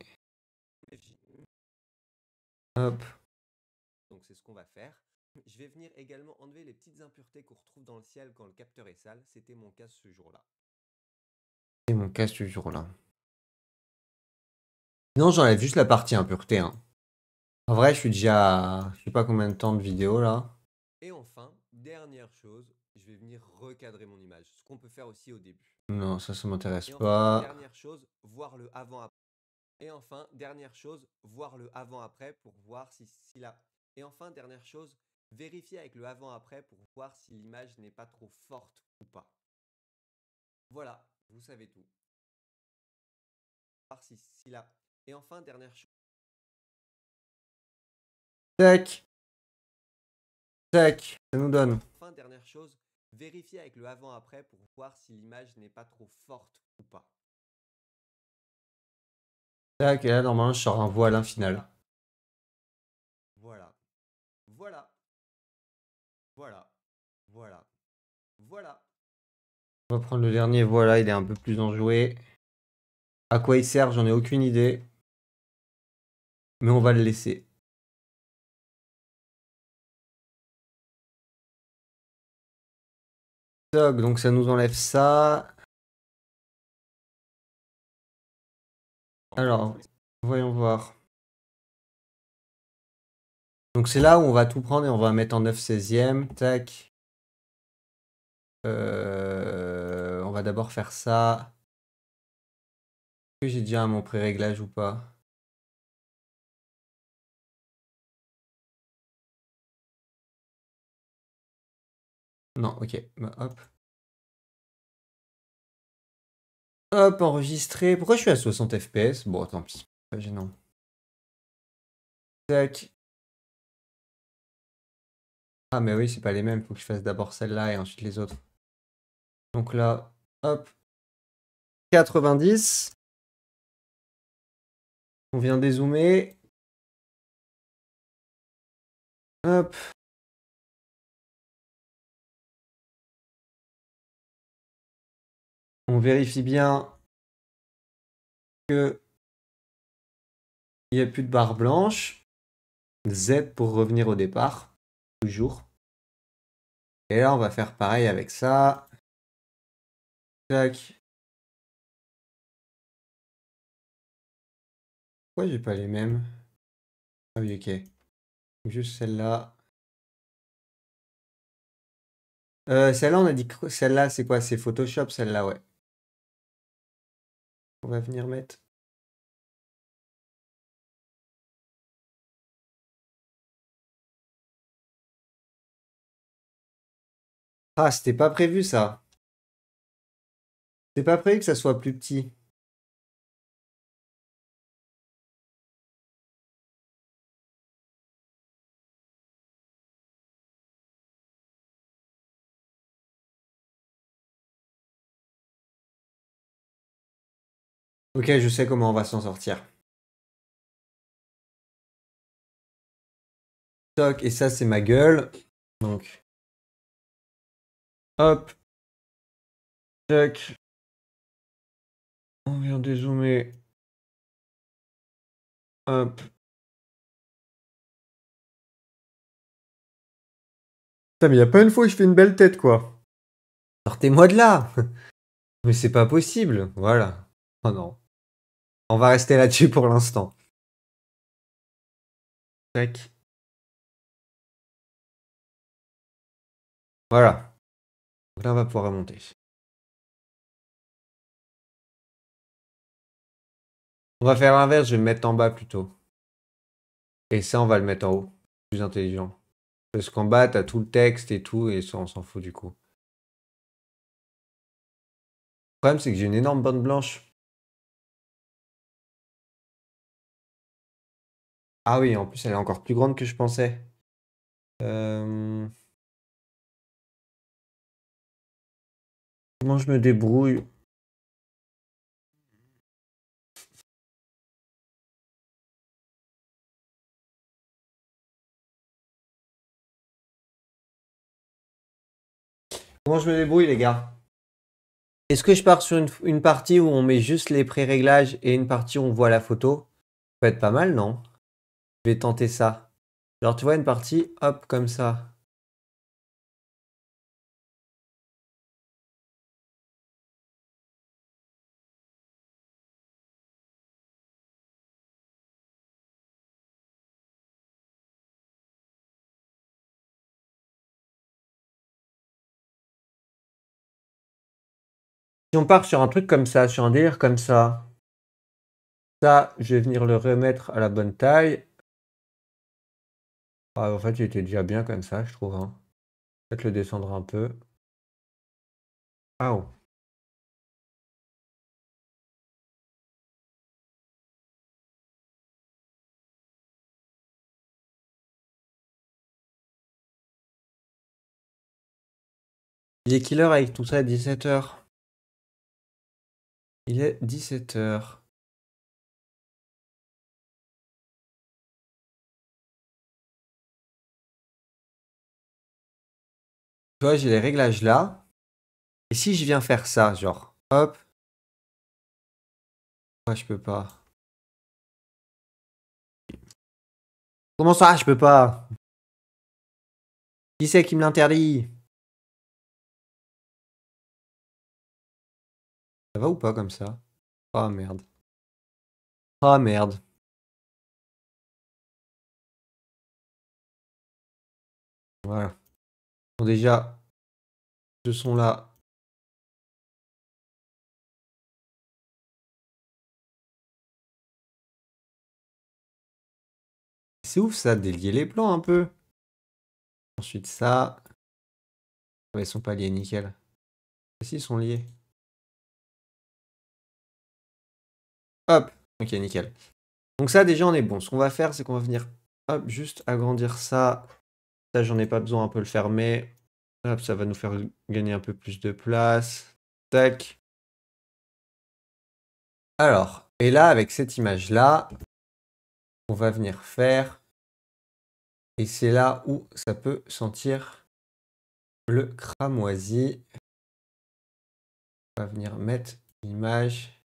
Hop.
Donc c'est ce qu'on va faire. Je vais venir également enlever les petites impuretés qu'on retrouve dans le ciel quand le capteur est sale. C'était mon cas ce jour-là.
C'est mon cas ce jour-là. Sinon, j'enlève juste la partie impureté. Hein. En vrai, je suis déjà à je sais pas combien de temps de vidéo là.
Et enfin, dernière chose, je vais venir recadrer mon image. Ce qu'on peut faire aussi au début.
Non, ça m'intéresse
enfin,
pas.
Dernière chose, voir le avant-après. Et enfin, dernière chose, voir le avant-après pour voir si la... Et enfin, dernière chose, vérifier avec le avant-après pour voir si l'image n'est pas trop forte ou pas. Voilà, vous savez tout. Voir si la... Et enfin, dernière chose.
Tac. Tac. Ça nous donne.
Enfin, dernière chose, vérifier avec le avant-après pour voir si l'image n'est pas trop forte ou pas.
Tac, et là, normalement, je sors un voile à final.
Voilà. Voilà. Voilà. Voilà. Voilà.
On va prendre le dernier, voilà, il est un peu plus enjoué. À quoi il sert, j'en ai aucune idée. Mais on va le laisser. Donc ça nous enlève ça. Alors, voyons voir. Donc c'est là où on va tout prendre et on va mettre en 9/16e. Tac. On va d'abord faire ça. que j'ai déjà mon pré-réglage ou pas? Non, ok. Bah, hop. Hop, enregistré. Pourquoi je suis à 60 FPS? Bon, tant pis. Pas gênant. Tac. Ah, mais oui, c'est pas les mêmes. Faut que je fasse d'abord celle-là et ensuite les autres. Donc là, hop. 90. On vient dézoomer. Hop. On vérifie bien que il n'y a plus de barre blanche. Z pour revenir au départ. Toujours. Et là, on va faire pareil avec ça. Tac. Pourquoi j'ai pas les mêmes? Ah oui, ok. Juste celle-là. Celle-là, on a dit que celle-là, c'est quoi? C'est Photoshop, celle-là, ouais. On va venir mettre. Ah, c'était pas prévu ça. C'était pas prévu que ça soit plus petit. Ok, je sais comment on va s'en sortir. Toc, et ça, c'est ma gueule. Donc, hop. Tac. On vient dézoomer. Hop. Putain, mais y a pas une fois que je fais une belle tête, quoi. Sortez-moi de là. Mais c'est pas possible. Voilà. Oh non. On va rester là-dessus pour l'instant. Tac. Voilà. Donc là, on va pouvoir remonter. On va faire l'inverse, je vais me mettre en bas plutôt. Et ça, on va le mettre en haut. Plus intelligent. Parce qu'en bas, t'as tout le texte et tout, et ça, on s'en fout du coup. Le problème, c'est que j'ai une énorme bande blanche. Ah oui, en plus, elle est encore plus grande que je pensais. Comment je me débrouille? Comment je me débrouille, les gars? Est-ce que je pars sur une partie où on met juste les pré-réglages et une partie où on voit la photo? Ça peut être pas mal, non? Je vais tenter ça. Alors, tu vois, une partie, hop, comme ça. Si on part sur un truc comme ça, sur un délire comme ça, je vais venir le remettre à la bonne taille. Ah, en fait, il était déjà bien comme ça, je trouve, hein. Peut-être le descendre un peu. Ah, oh. Il est quelle heure avec tout ça? 17h. Il est 17h. Tu vois, j'ai les réglages là. Et si je viens faire ça, genre, hop. Moi, je peux pas. Comment ça, je peux pas? Qui c'est qui me l'interdit? Ça va ou pas comme ça? Ah merde. Ah merde. Voilà. Bon, déjà, ce son là. C'est ouf ça, délier les plans un peu. Ensuite ça. Ouais, ils sont pas liés, nickel. Si, ils sont liés. Hop, ok, nickel. Donc ça, déjà, on est bon. Ce qu'on va faire, c'est qu'on va venir, hop, juste agrandir ça. Ça, j'en ai pas besoin, on peut le fermer. Hop, ça va nous faire gagner un peu plus de place. Tac. Alors, et là, avec cette image-là, on va venir faire. Et c'est là où ça peut sentir le cramoisi. On va venir mettre l'image.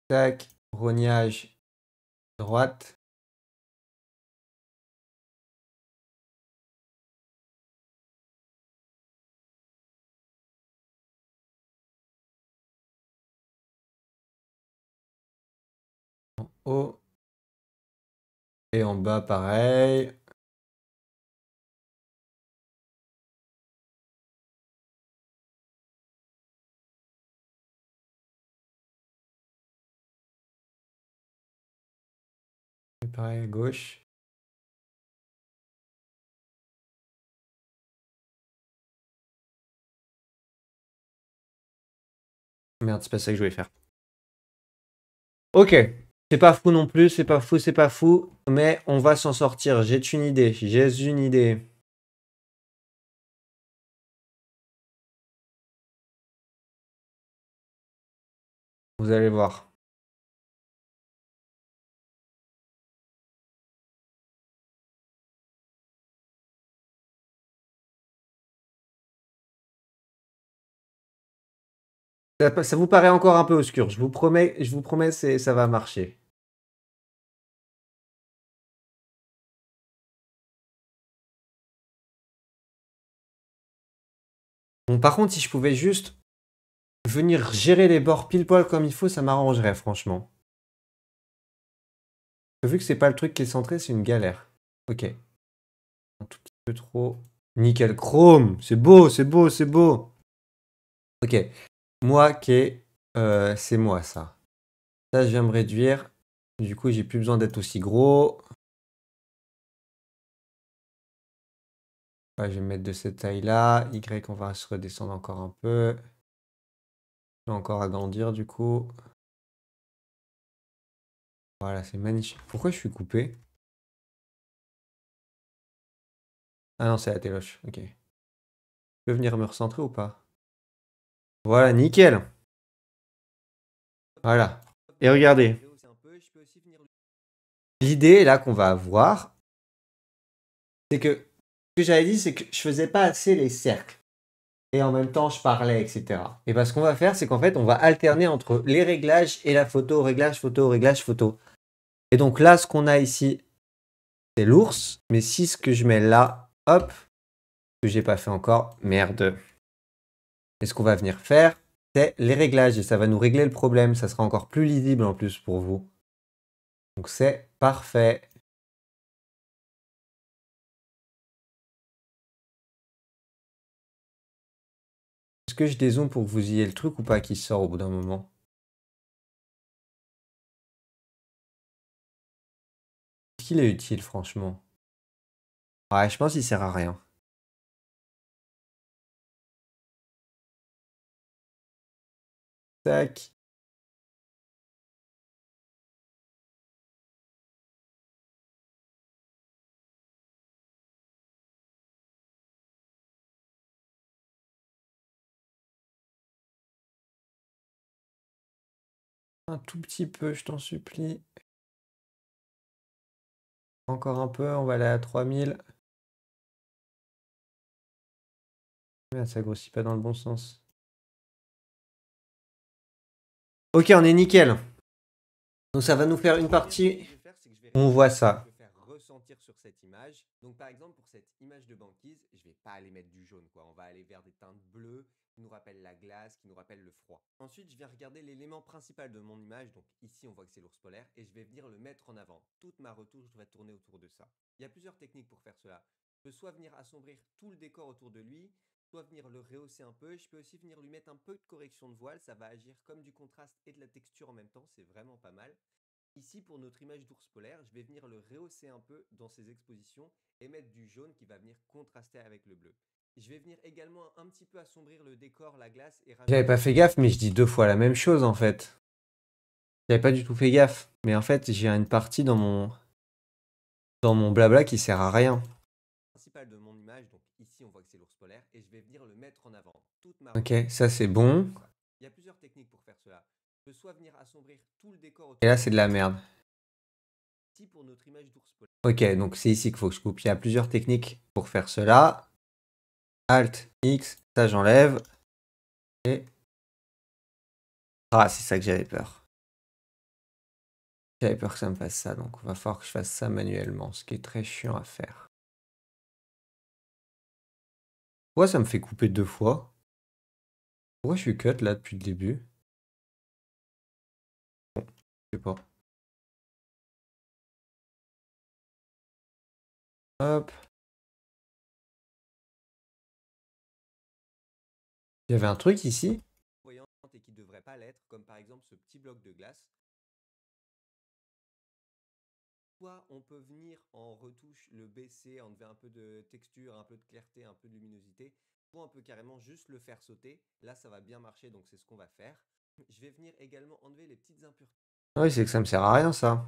Tac, rognage droite. En haut. Et en bas, pareil. Et pareil à gauche. Merde, c'est pas ça que je voulais faire. Ok. C'est pas fou non plus, c'est pas fou, c'est pas fou. Mais on va s'en sortir. J'ai une idée. J'ai une idée. Vous allez voir. Ça vous paraît encore un peu obscur. Je vous promets, ça va marcher. Bon, par contre, si je pouvais juste venir gérer les bords pile poil comme il faut, ça m'arrangerait, franchement. Vu que c'est pas le truc qui est centré, c'est une galère. Ok. Un tout petit peu trop. Nickel chrome. C'est beau, c'est beau, c'est beau. Ok. Moi qui est... c'est moi, ça. Ça, je viens me réduire. Du coup, j'ai plus besoin d'être aussi gros. Ouais, je vais me mettre de cette taille-là. Y, on va se redescendre encore un peu. Je vais encore agrandir, du coup. Voilà, c'est magnifique. Pourquoi je suis coupé? Ah non, c'est la téloche. Ok. Tu peux venir me recentrer ou pas? Voilà, nickel. Voilà. Et regardez. L'idée, là, qu'on va avoir, c'est que... Ce que j'avais dit, c'est que je faisais pas assez les cercles. Et en même temps, je parlais, etc. Et bien, ce qu'on va faire, c'est qu'en fait, on va alterner entre les réglages et la photo, réglage, photo, réglage, photo. Et donc là, ce qu'on a ici, c'est l'ours. Mais si ce que je mets là, hop, que j'ai pas fait encore, merde. Et ce qu'on va venir faire, c'est les réglages. Et ça va nous régler le problème. Ça sera encore plus lisible en plus pour vous. Donc c'est parfait. Est-ce que je dézoome pour que vous ayez le truc ou pas qui sort au bout d'un moment? Est-ce qu'il est utile, franchement? Ouais, je pense qu'il sert à rien. Tac. Un tout petit peu, je t'en supplie. Encore un peu, on va aller à 3000. Merde, ça grossit pas dans le bon sens. Ok, on est nickel. Donc ça va nous faire une partie. On voit ça.
Ressentir sur cette image. Donc par exemple pour cette image de banquise, je vais pas aller mettre du jaune quoi. On va aller vers des teintes bleues qui nous rappellent la glace, qui nous rappellent le froid. Ensuite, je viens regarder l'élément principal de mon image. Donc ici, on voit que c'est l'ours polaire et je vais venir le mettre en avant. Toute ma retouche va tourner autour de ça. Il y a plusieurs techniques pour faire cela. Je peux soit venir assombrir tout le décor autour de lui, dois venir le rehausser un peu. Je peux aussi venir lui mettre un peu de correction de voile. Ça va agir comme du contraste et de la texture en même temps. C'est vraiment pas mal. Ici, pour notre image d'ours polaire, je vais venir le rehausser un peu dans ses expositions et mettre du jaune qui va venir contraster avec le bleu. Je vais venir également un petit peu assombrir le décor, la glace et rajouter...
J'avais pas fait gaffe, mais je dis 2 fois la même chose en fait. J'avais pas du tout fait gaffe. Mais en fait, j'ai une partie dans mon blabla qui sert à rien.
Principal de mon image, donc ici on voit que c'est l'ours polaire, et je vais venir le mettre en avant. Toute ma
Ok, ça c'est bon.
Il y a plusieurs techniques pour faire cela. Je peux soit venir assombrir tout le décor autour.
Et là, c'est de la merde.
Ici pour notre image d'ours polaire.
Ok, donc c'est ici qu'il faut que je coupe. Il y a plusieurs techniques pour faire cela. Alt, X, ça j'enlève. Et... Ah, c'est ça que j'avais peur. J'avais peur que ça me fasse ça, donc il va falloir que je fasse ça manuellement, ce qui est très chiant à faire. Pourquoi ça me fait couper 2 fois? Pourquoi je suis cut là depuis le début? Bon, je sais pas. Hop. Il y avait un truc ici?
Voyante et qui ne devrait pas l'être, comme par exemple ce petit bloc de glace. Soit on peut venir en retouche le baisser, enlever un peu de texture, un peu de clarté, un peu de luminosité. Soit on peut carrément juste le faire sauter. Là, ça va bien marcher, donc c'est ce qu'on va faire. Je vais venir également enlever les petites impuretés.
Ah oui, c'est que ça me sert à rien ça.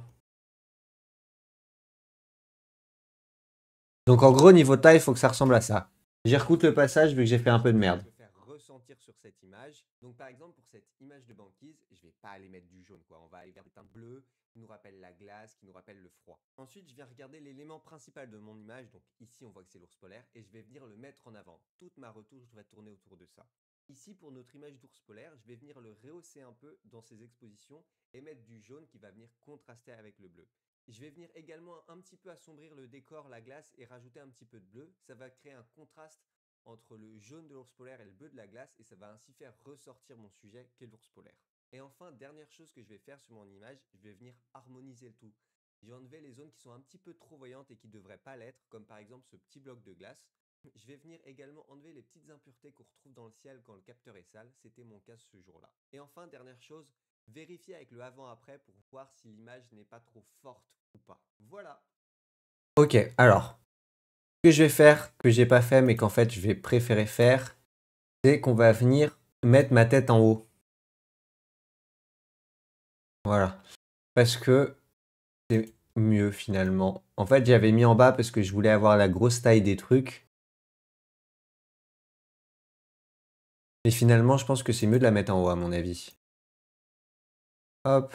Donc en gros, niveau taille, il faut que ça ressemble à ça. J'y recoute le passage vu que j'ai fait un peu de merde.
Je vais faire ressentir sur cette image. Donc par exemple pour cette image de banquise, je vais pas aller mettre du jaune quoi. On va aller vers des teintes bleues qui nous rappellent la glace, qui nous rappellent le froid. Ensuite, je viens regarder l'élément principal de mon image. Donc ici, on voit que c'est l'ours polaire et je vais venir le mettre en avant. Toute ma retouche va tourner autour de ça. Ici, pour notre image d'ours polaire, je vais venir le rehausser un peu dans ses expositions et mettre du jaune qui va venir contraster avec le bleu. Je vais venir également un petit peu assombrir le décor, la glace et rajouter un petit peu de bleu. Ça va créer un contraste entre le jaune de l'ours polaire et le bleu de la glace et ça va ainsi faire ressortir mon sujet qu'est l'ours polaire. Et enfin, dernière chose que je vais faire sur mon image, je vais venir harmoniser le tout. Je vais enlever les zones qui sont un petit peu trop voyantes et qui ne devraient pas l'être, comme par exemple ce petit bloc de glace. Je vais venir également enlever les petites impuretés qu'on retrouve dans le ciel quand le capteur est sale, c'était mon cas ce jour-là. Et enfin, dernière chose, vérifier avec le avant-après pour voir si l'image n'est pas trop forte ou pas. Voilà.
Ok, alors, ce que je vais faire, que j'ai pas fait, mais qu'en fait je vais préférer faire, c'est qu'on va venir mettre ma tête en haut. Voilà. Parce que c'est mieux finalement. En fait, j'avais mis en bas parce que je voulais avoir la grosse taille des trucs. Mais finalement, je pense que c'est mieux de la mettre en haut, à mon avis. Hop.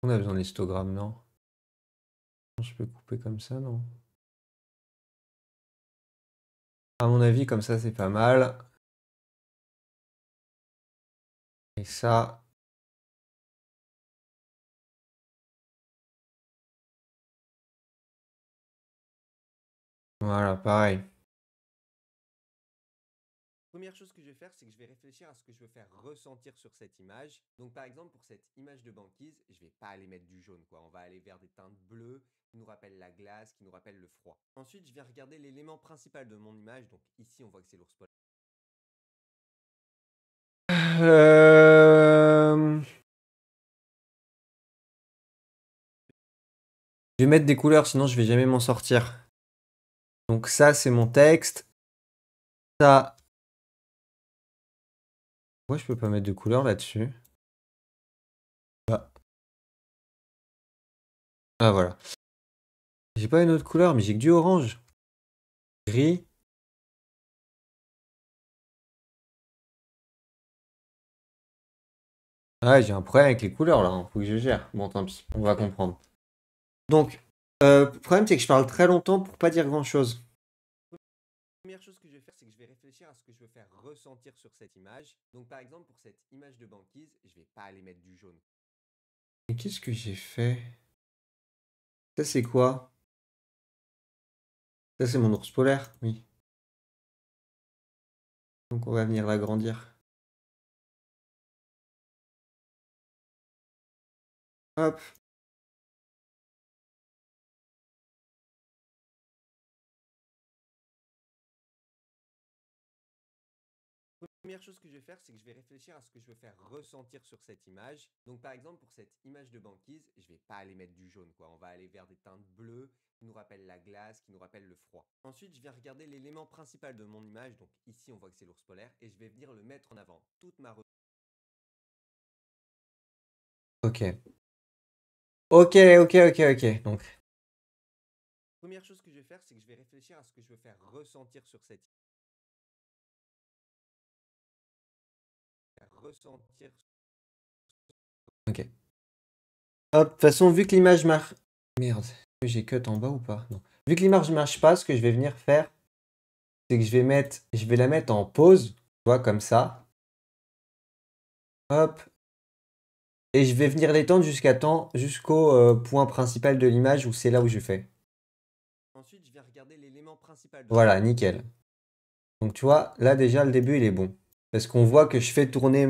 On a besoin d'histogramme, non? Je peux couper comme ça, non? À mon avis, comme ça, c'est pas mal. Et ça... Voilà, pareil.
Première chose que je vais faire, c'est que je vais réfléchir à ce que je veux faire ressentir sur cette image. Donc par exemple, pour cette image de banquise, je vais pas aller mettre du jaune, quoi. On va aller vers des teintes bleues qui nous rappellent la glace, qui nous rappellent le froid. Ensuite, je viens regarder l'élément principal de mon image. Donc ici, on voit que c'est l'ours polaire.
Je vais mettre des couleurs, sinon je vais jamais m'en sortir. Donc ça, c'est mon texte. Ça... Pourquoi je peux pas mettre de couleurs là-dessus? Ah, voilà. J'ai pas une autre couleur, mais j'ai que du orange. Gris. Ah, j'ai un problème avec les couleurs là, hein. Faut que je gère. Bon, tant pis, on va comprendre. Donc, le problème c'est que je parle très longtemps pour pas dire grand chose.
Première chose que je vais faire, c'est que je vais réfléchir à ce que je veux faire ressentir sur cette image. Donc par exemple, pour cette image de banquise, je vais pas aller mettre du jaune.
Mais qu'est-ce que j'ai fait? Ça c'est quoi? Ça c'est mon ours polaire, oui. Donc on va venir l'agrandir. Hop.
Première chose que je vais faire, c'est que je vais réfléchir à ce que je veux faire ressentir sur cette image. Donc par exemple, pour cette image de banquise, je vais pas aller mettre du jaune, quoi. On va aller vers des teintes bleues qui nous rappellent la glace, qui nous rappellent le froid. Ensuite, je viens regarder l'élément principal de mon image. Donc ici, on voit que c'est l'ours polaire et je vais venir le mettre en avant. Toute ma...
Ok. Ok. Donc,
Première chose que je vais faire, c'est que je vais réfléchir à ce que je veux faire ressentir sur cette ressentir.
ok. Hop, de toute façon, vu que l'image marche... Merde, j'ai cut en bas ou pas? Non. Vu que l'image marche pas, ce que je vais venir faire, c'est que je vais la mettre en pause, tu vois, comme ça. Hop. Et je vais venir l'étendre jusqu'au point principal de l'image où c'est là où je fais.
Ensuite, je viens regarder l'élément principal de...
Voilà, nickel. Donc tu vois, là déjà le début il est bon. Parce qu'on voit que je fais tourner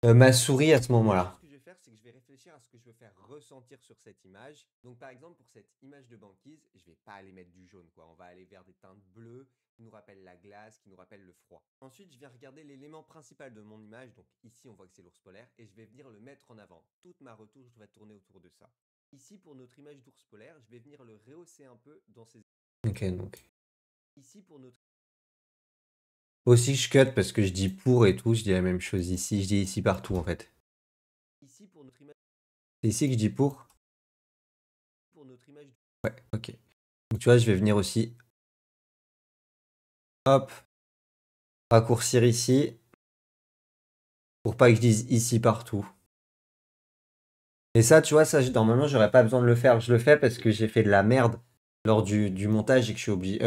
ma souris à ce moment-là.
Ce que je vais faire, c'est que je vais réfléchir à ce que je veux faire ressentir sur cette image. Donc par exemple, pour cette image de banquise, je vais pas aller mettre du jaune, quoi. On va aller vers des teintes bleues qui nous rappellent la glace, qui nous rappellent le froid. Ensuite, je viens regarder l'élément principal de mon image. Donc ici, on voit que c'est l'ours polaire et je vais venir le mettre en avant. Toute ma retouche va tourner autour de ça. Ici, pour notre image d'ours polaire, je vais venir le rehausser un peu dans ses...
Ok, donc.
Ici, pour notre...
Aussi je cut parce que je dis pour et tout, je dis la même chose ici, je dis ici partout en fait.
Ici, pour notre image...
C'est ici que je dis pour.
Pour notre image...
Ouais, ok. Donc tu vois, je vais venir aussi. Hop. Raccourcir ici. Pour pas que je dise ici partout. Et ça, tu vois, ça, normalement, j'aurais pas besoin de le faire. Je le fais parce que j'ai fait de la merde lors du montage et que je suis obligé.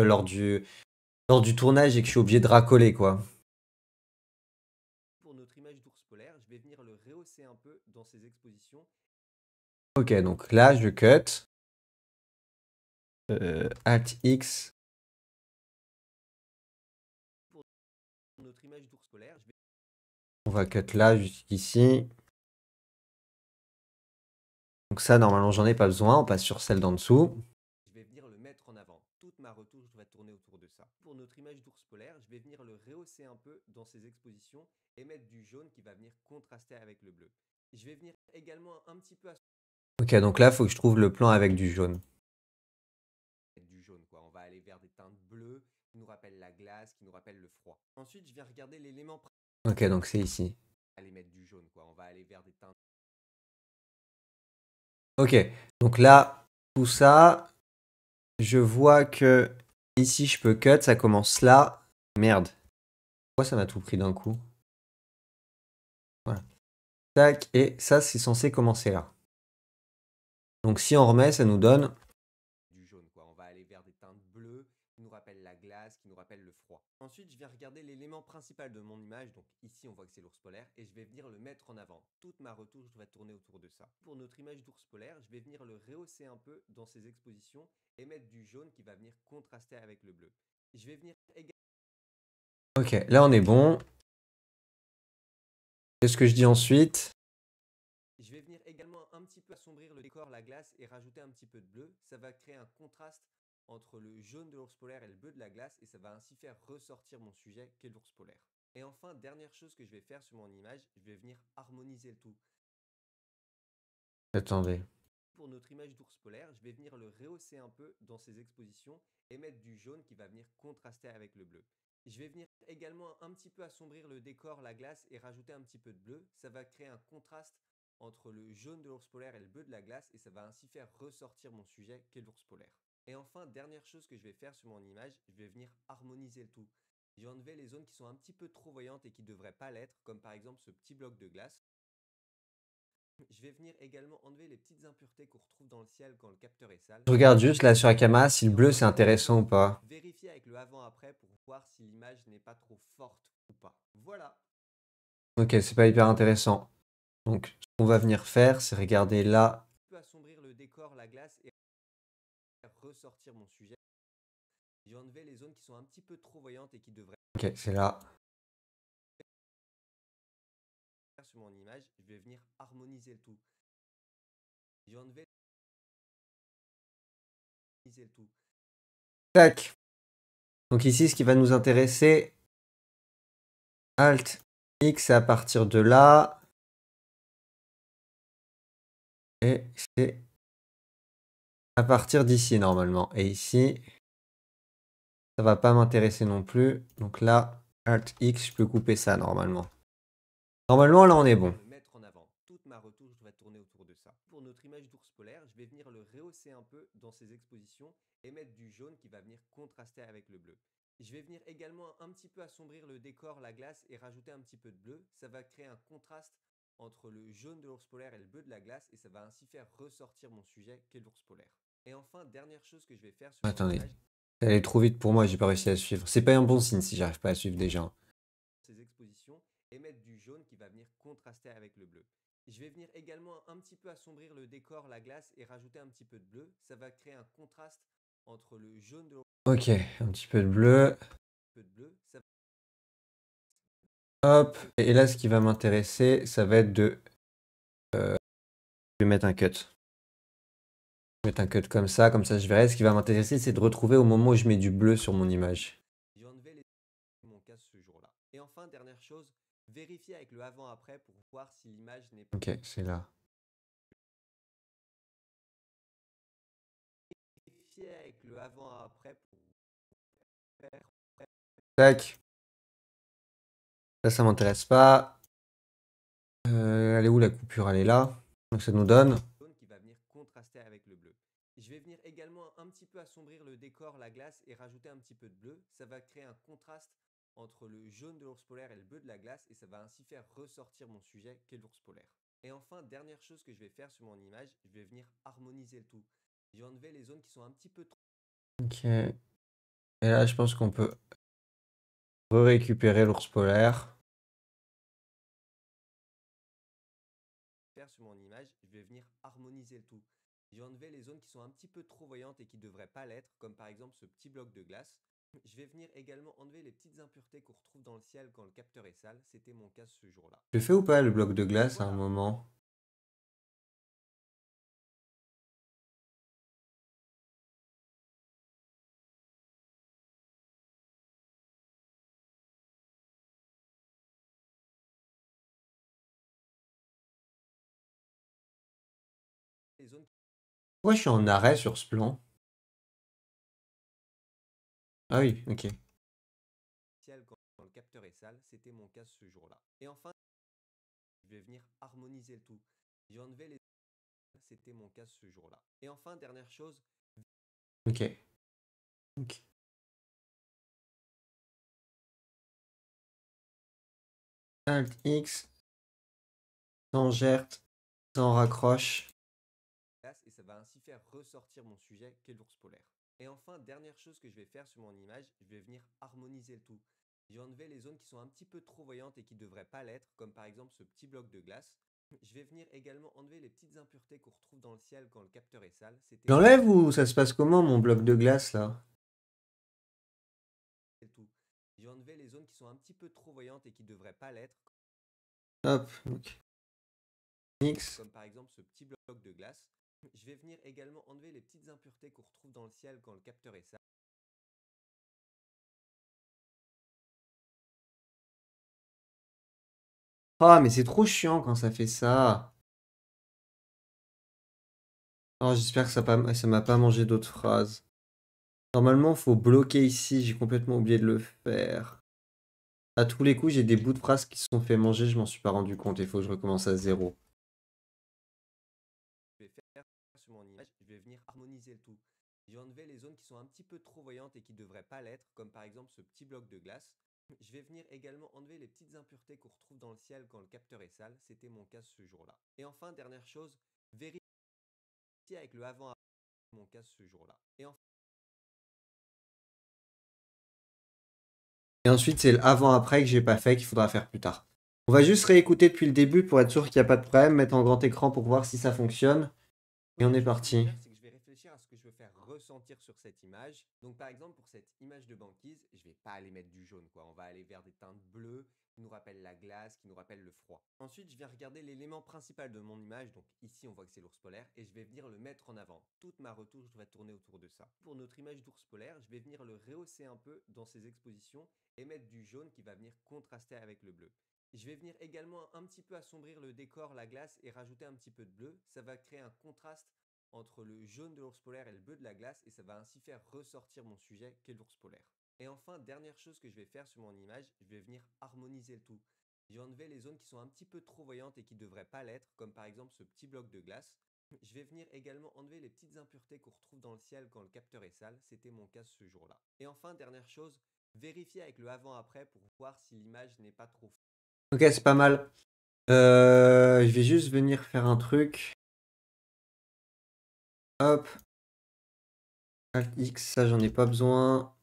Lors du tournage et que je suis obligé de racoler, quoi.
Pour notre image d'ours polaire, je vais venir le rehausser un peu dans ses expositions.
Ok, donc là, je cut. Alt X.
Pour notre image d'ours polaire, je vais...
On va cut là, jusqu'ici. Donc ça, normalement, j'en ai pas besoin. On passe sur celle d'en dessous.
Je vais venir le mettre en avant. Toute ma retouche va tourner autour de ça. Pour notre image d'ours polaire, je vais venir le rehausser un peu dans ses expositions et mettre du jaune qui va venir contraster avec le bleu. Je vais venir également un petit peu à...
Ok, donc là, faut que je trouve le plan avec du jaune.
du jaune, quoi. On va aller vers des teintes bleues qui nous rappellent la glace, qui nous rappellent le froid. Ensuite, je viens regarder l'élément...
Ok, donc c'est ici.
Aller mettre du jaune, quoi. On va aller vers des teintes...
Ok, donc là, tout ça, je vois que ici, je peux cut. Ça commence là. Merde. Pourquoi ça m'a tout pris d'un coup? Voilà. Tac, et ça, c'est censé commencer là. Donc si on remet, ça nous donne...
du jaune, quoi. On va aller vers des teintes bleues qui nous rappellent la glace, qui nous rappellent le froid. Ensuite, je viens regarder l'élément principal de mon image. Donc ici, on voit que c'est l'ours polaire et je vais venir le mettre en avant. Toute ma retouche va tourner autour de ça. Pour notre image d'ours polaire, je vais venir le rehausser un peu dans ses expositions et mettre du jaune qui va venir contraster avec le bleu. Je vais venir également...
Ok, là, on est bon. Qu'est-ce que je dis ensuite?
Je vais venir également un petit peu assombrir le décor, la glace et rajouter un petit peu de bleu. Ça va créer un contraste entre le jaune de l'ours polaire et le bleu de la glace et ça va ainsi faire ressortir mon sujet qu'est l'ours polaire. Et enfin, dernière chose que je vais faire sur mon image, je vais venir harmoniser le tout.
Attendez.
Pour notre image d'ours polaire, je vais venir le rehausser un peu dans ses expositions et mettre du jaune qui va venir contraster avec le bleu. Je vais venir également un petit peu assombrir le décor, la glace et rajouter un petit peu de bleu. Ça va créer un contraste entre le jaune de l'ours polaire et le bleu de la glace et ça va ainsi faire ressortir mon sujet qu'est l'ours polaire. Et enfin, dernière chose que je vais faire sur mon image, je vais venir harmoniser le tout. Je vais enlever les zones qui sont un petit peu trop voyantes et qui ne devraient pas l'être, comme par exemple ce petit bloc de glace. Je vais venir également enlever les petites impuretés qu'on retrouve dans le ciel quand le capteur est sale.
Je regarde juste là sur la caméra si le bleu c'est intéressant ou pas.
Vérifiez avec le avant-après pour voir si l'image n'est pas trop forte ou pas. Voilà.
Ok, c'est pas hyper intéressant. Donc, ce qu'on va venir faire, c'est regarder là.
Je peux assombrir le décor, la glace et faire ressortir mon sujet. J'ai enlevé les zones qui sont un petit peu trop voyantes et qui devraient...
Ok, c'est là.
Sur mon image, je vais venir harmoniser le tout. J'ai enlevé le tout.
Tac. Donc ici, ce qui va nous intéresser, Alt X, et à partir de là. Et c'est à partir d'ici normalement. Et ici, ça va pas m'intéresser non plus. Donc là, Alt X, je peux couper ça normalement. Normalement, là, on est bon.
Le mettre en avant. Toute ma retouche va tourner autour de ça. Pour notre image d'ours polaire, je vais venir le rehausser un peu dans ses expositions et mettre du jaune qui va venir contraster avec le bleu. Je vais venir également un petit peu assombrir le décor, la glace et rajouter un petit peu de bleu. Ça va créer un contraste entre le jaune de l'ours polaire et le bleu de la glace et ça va ainsi faire ressortir mon sujet qu'est l'ours polaire. Et enfin, dernière chose que je vais faire sur mon
Attendez.
image,
Ça allait trop vite pour moi, j'ai pas réussi à suivre. C'est pas un bon signe si j'arrive pas à suivre déjà.
ces expositions et mettre du jaune qui va venir contraster avec le bleu. Je vais venir également un petit peu assombrir le décor, la glace et rajouter un petit peu de bleu. Ça va créer un contraste entre le jaune de l'ours
Ok, un petit peu de bleu.
bleu. Ça
Hop. Et là, ce qui va m'intéresser, ça va être de... je vais mettre un cut. Je vais mettre un cut comme ça je verrai. Ce qui va m'intéresser, c'est de retrouver au moment où je mets du bleu sur mon image.
j'ai enlevé mon casque ce jour-là. Et enfin, dernière chose, vérifier avec le avant-après pour voir si l'image n'est pas...
Ok, c'est là.
Vérifier avec le avant-après pour faire...
Tac. Ça m'intéresse pas. Elle est où la coupure? Elle est là. Donc ça nous donne.
Qui va venir contraster avec le bleu. Je vais venir également un petit peu assombrir le décor, la glace et rajouter un petit peu de bleu. Ça va créer un contraste entre le jaune de l'ours polaire et le bleu de la glace et ça va ainsi faire ressortir mon sujet qu'est l'ours polaire. Et enfin, dernière chose que je vais faire sur mon image, je vais venir harmoniser le tout. J'ai enlevé les zones qui sont un petit peu trop...
Ok. Et là, je pense qu'on peut récupérer l'ours polaire.
Sur mon image, je vais venir harmoniser le tout. J'ai enlevé les zones qui sont un petit peu trop voyantes et qui ne devraient pas l'être, comme par exemple ce petit bloc de glace. Je vais venir également enlever les petites impuretés qu'on retrouve dans le ciel quand le capteur est sale. C'était mon cas ce jour-là.
Je le fais ou pas le bloc de glace à un moment?
Les zones
Pourquoi je suis en arrêt sur ce plan? Ah oui, ok.
ciel quand le capteur est sale, c'était mon cas ce jour-là. Et enfin, je vais venir harmoniser le tout. J'ai enlevé les... C'était mon cas ce jour-là. Et enfin, dernière chose...
Ok. Ok. Alt X. Sans gerte. Sans raccroche.
Et ça va ainsi faire ressortir mon sujet qu'est l'ours polaire. Et enfin, dernière chose que je vais faire sur mon image, je vais venir harmoniser le tout. J'ai enlevé les zones qui sont un petit peu trop voyantes et qui ne devraient pas l'être, comme par exemple ce petit bloc de glace. Je vais venir également enlever les petites impuretés qu'on retrouve dans le ciel quand le capteur est sale.
J'enlève ou ça se passe comment mon bloc de glace là?
C'est tout. J'ai enlevé les zones qui sont un petit peu trop voyantes et qui ne devraient pas l'être.
Hop, ok. X.
Comme par exemple ce petit bloc de glace. Je vais venir également enlever les petites impuretés qu'on retrouve dans le ciel quand le capteur est sale.
Ah, mais c'est trop chiant quand ça fait ça. Oh, j'espère que ça m'a pas mangé d'autres phrases. Normalement, faut bloquer ici. J'ai complètement oublié de le faire. À tous les coups, j'ai des bouts de phrases qui se sont fait manger. Je m'en suis pas rendu compte. Il faut que je recommence à zéro.
Je vais faire sur mon image, je vais venir harmoniser le tout. J'ai enlevé les zones qui sont un petit peu trop voyantes et qui ne devraient pas l'être, comme par exemple ce petit bloc de glace. Je vais venir également enlever les petites impuretés qu'on retrouve dans le ciel quand le capteur est sale. C'était mon cas ce jour-là. Et enfin, dernière chose, vérifier avec le avant mon cas ce jour-là.
Et ensuite, c'est l'avant-après que j'ai pas fait, qu'il faudra faire plus tard. On va juste réécouter depuis le début pour être sûr qu'il n'y a pas de problème, mettre en grand écran pour voir si ça fonctionne. Et on est parti.
C'est que je vais réfléchir à ce que je veux faire ressentir sur cette image. Donc par exemple, pour cette image de banquise, je vais pas aller mettre du jaune, quoi. On va aller vers des teintes bleues qui nous rappellent la glace, qui nous rappellent le froid. Ensuite, je viens regarder l'élément principal de mon image. Donc ici, on voit que c'est l'ours polaire et je vais venir le mettre en avant. Toute ma retouche va tourner autour de ça. Pour notre image d'ours polaire, je vais venir le rehausser un peu dans ses expositions et mettre du jaune qui va venir contraster avec le bleu. Je vais venir également un petit peu assombrir le décor, la glace et rajouter un petit peu de bleu. Ça va créer un contraste entre le jaune de l'ours polaire et le bleu de la glace et ça va ainsi faire ressortir mon sujet qu'est l'ours polaire. Et enfin, dernière chose que je vais faire sur mon image, je vais venir harmoniser le tout. Je vais enlever les zones qui sont un petit peu trop voyantes et qui ne devraient pas l'être, comme par exemple ce petit bloc de glace. Je vais venir également enlever les petites impuretés qu'on retrouve dans le ciel quand le capteur est sale, c'était mon cas ce jour-là. Et enfin, dernière chose, vérifier avec le avant-après pour voir si l'image n'est pas trop...
Ok, c'est pas mal. Je vais juste venir faire un truc. Hop. Alt X, ça j'en ai pas besoin.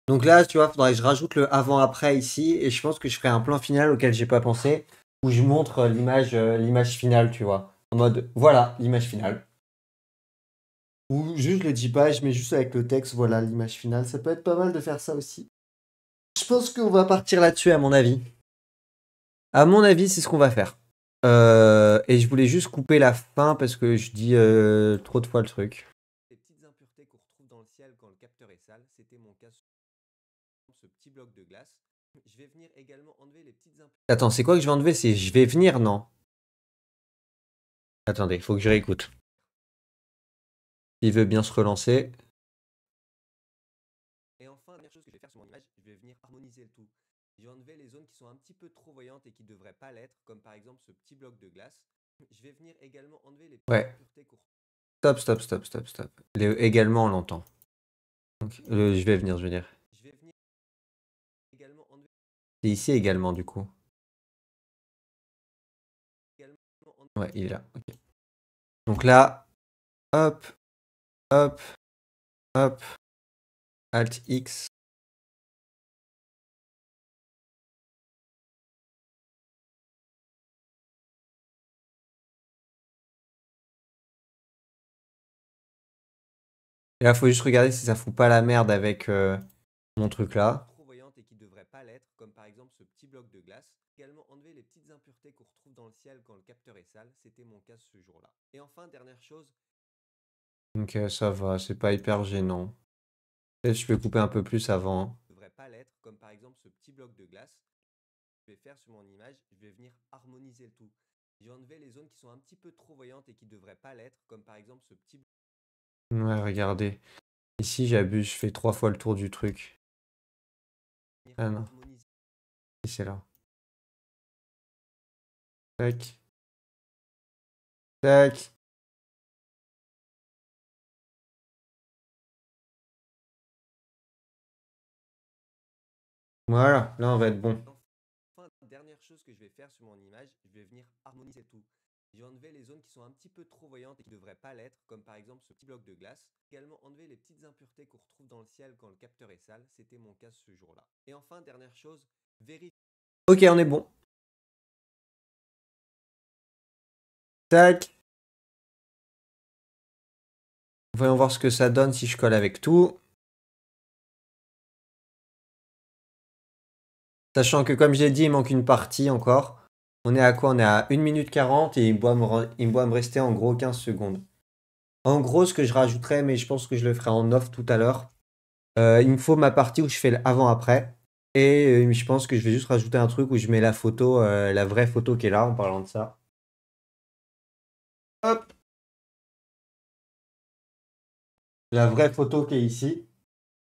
Donc là, tu vois, faudrait que je rajoute le avant-après ici. Et je pense que je ferai un plan final auquel j'ai pas pensé. Où je montre l'image finale, tu vois. En mode, voilà, l'image finale. Ou juste je le dis pas, je mets juste avec le texte, voilà, l'image finale. Ça peut être pas mal de faire ça aussi. Je pense qu'on va partir là-dessus, à mon avis. À mon avis, c'est ce qu'on va faire. Et je voulais juste couper la fin parce que je dis trop de fois le truc.
Les petites impuretés qu'on retrouve dans le ciel quand le capteur est sale, c'était mon cas ce petit bloc de glace. Je vais venir également enlever les petites impuretés.
Attends, c'est quoi que je vais enlever? C'est je vais venir, non? Attendez, il faut que je réécoute. Il veut bien se relancer.
Et enfin, dernière chose que je vais faire sur mon image, je vais venir harmoniser le tout. Je vais enlever les zones qui sont un petit peu trop voyantes et qui ne devraient pas l'être, comme par exemple ce petit bloc de glace. Je vais venir également enlever les petites impuretés qu'on retrouve.
Stop. Également, on l'entend. Je vais venir, je veux dire.
Je vais venir également enlever...
C'est ici également, du coup. Ouais, il est là. Ok. Donc là, hop, hop, hop, Alt X. Et là, faut juste regarder si ça fout pas la merde avec mon truc là.
Trop voyantes et qui ne devraient pas l'être, comme par exemple ce petit bloc de glace. Également enlever les petites impuretés qu'on retrouve dans le ciel quand le capteur est sale, c'était mon cas ce jour-là. Et enfin, dernière chose...
Ok, ça va, c'est pas hyper gênant. Peut-être je peux couper un peu plus avant.
Ne devrait pas l'être, comme par exemple ce petit bloc de glace. Je vais faire sur mon image, je vais venir harmoniser le tout. Je vais enlever les zones qui sont un petit peu trop voyantes et qui ne devraient pas l'être, comme par exemple ce petit...
Ouais, regardez. Ici, j'abuse, je fais 3 fois le tour du truc. Ah non. Et c'est là. Tac. Tac. Voilà, là on va être bon.
Enfin, dernière chose que je vais faire sur mon image, je vais venir harmoniser tout. Je vais enlever les zones qui sont un petit peu trop voyantes et qui ne devraient pas l'être, comme par exemple ce petit bloc de glace. Également enlever les petites impuretés qu'on retrouve dans le ciel quand le capteur est sale, c'était mon cas ce jour-là. Et enfin, dernière chose, vérifier...
Ok, on est bon. Tac. Voyons voir ce que ça donne si je colle avec tout. Sachant que comme j'ai dit, il manque une partie encore. On est à quoi? On est à 1 minute 40 et il doit me rester en gros 15 secondes. En gros, ce que je rajouterais, mais je pense que je le ferai en off tout à l'heure, il me faut ma partie où je fais l'avant-après. Et je pense que je vais juste rajouter un truc où je mets la photo, la vraie photo qui est là en parlant de ça. Hop. La vraie photo qui est ici.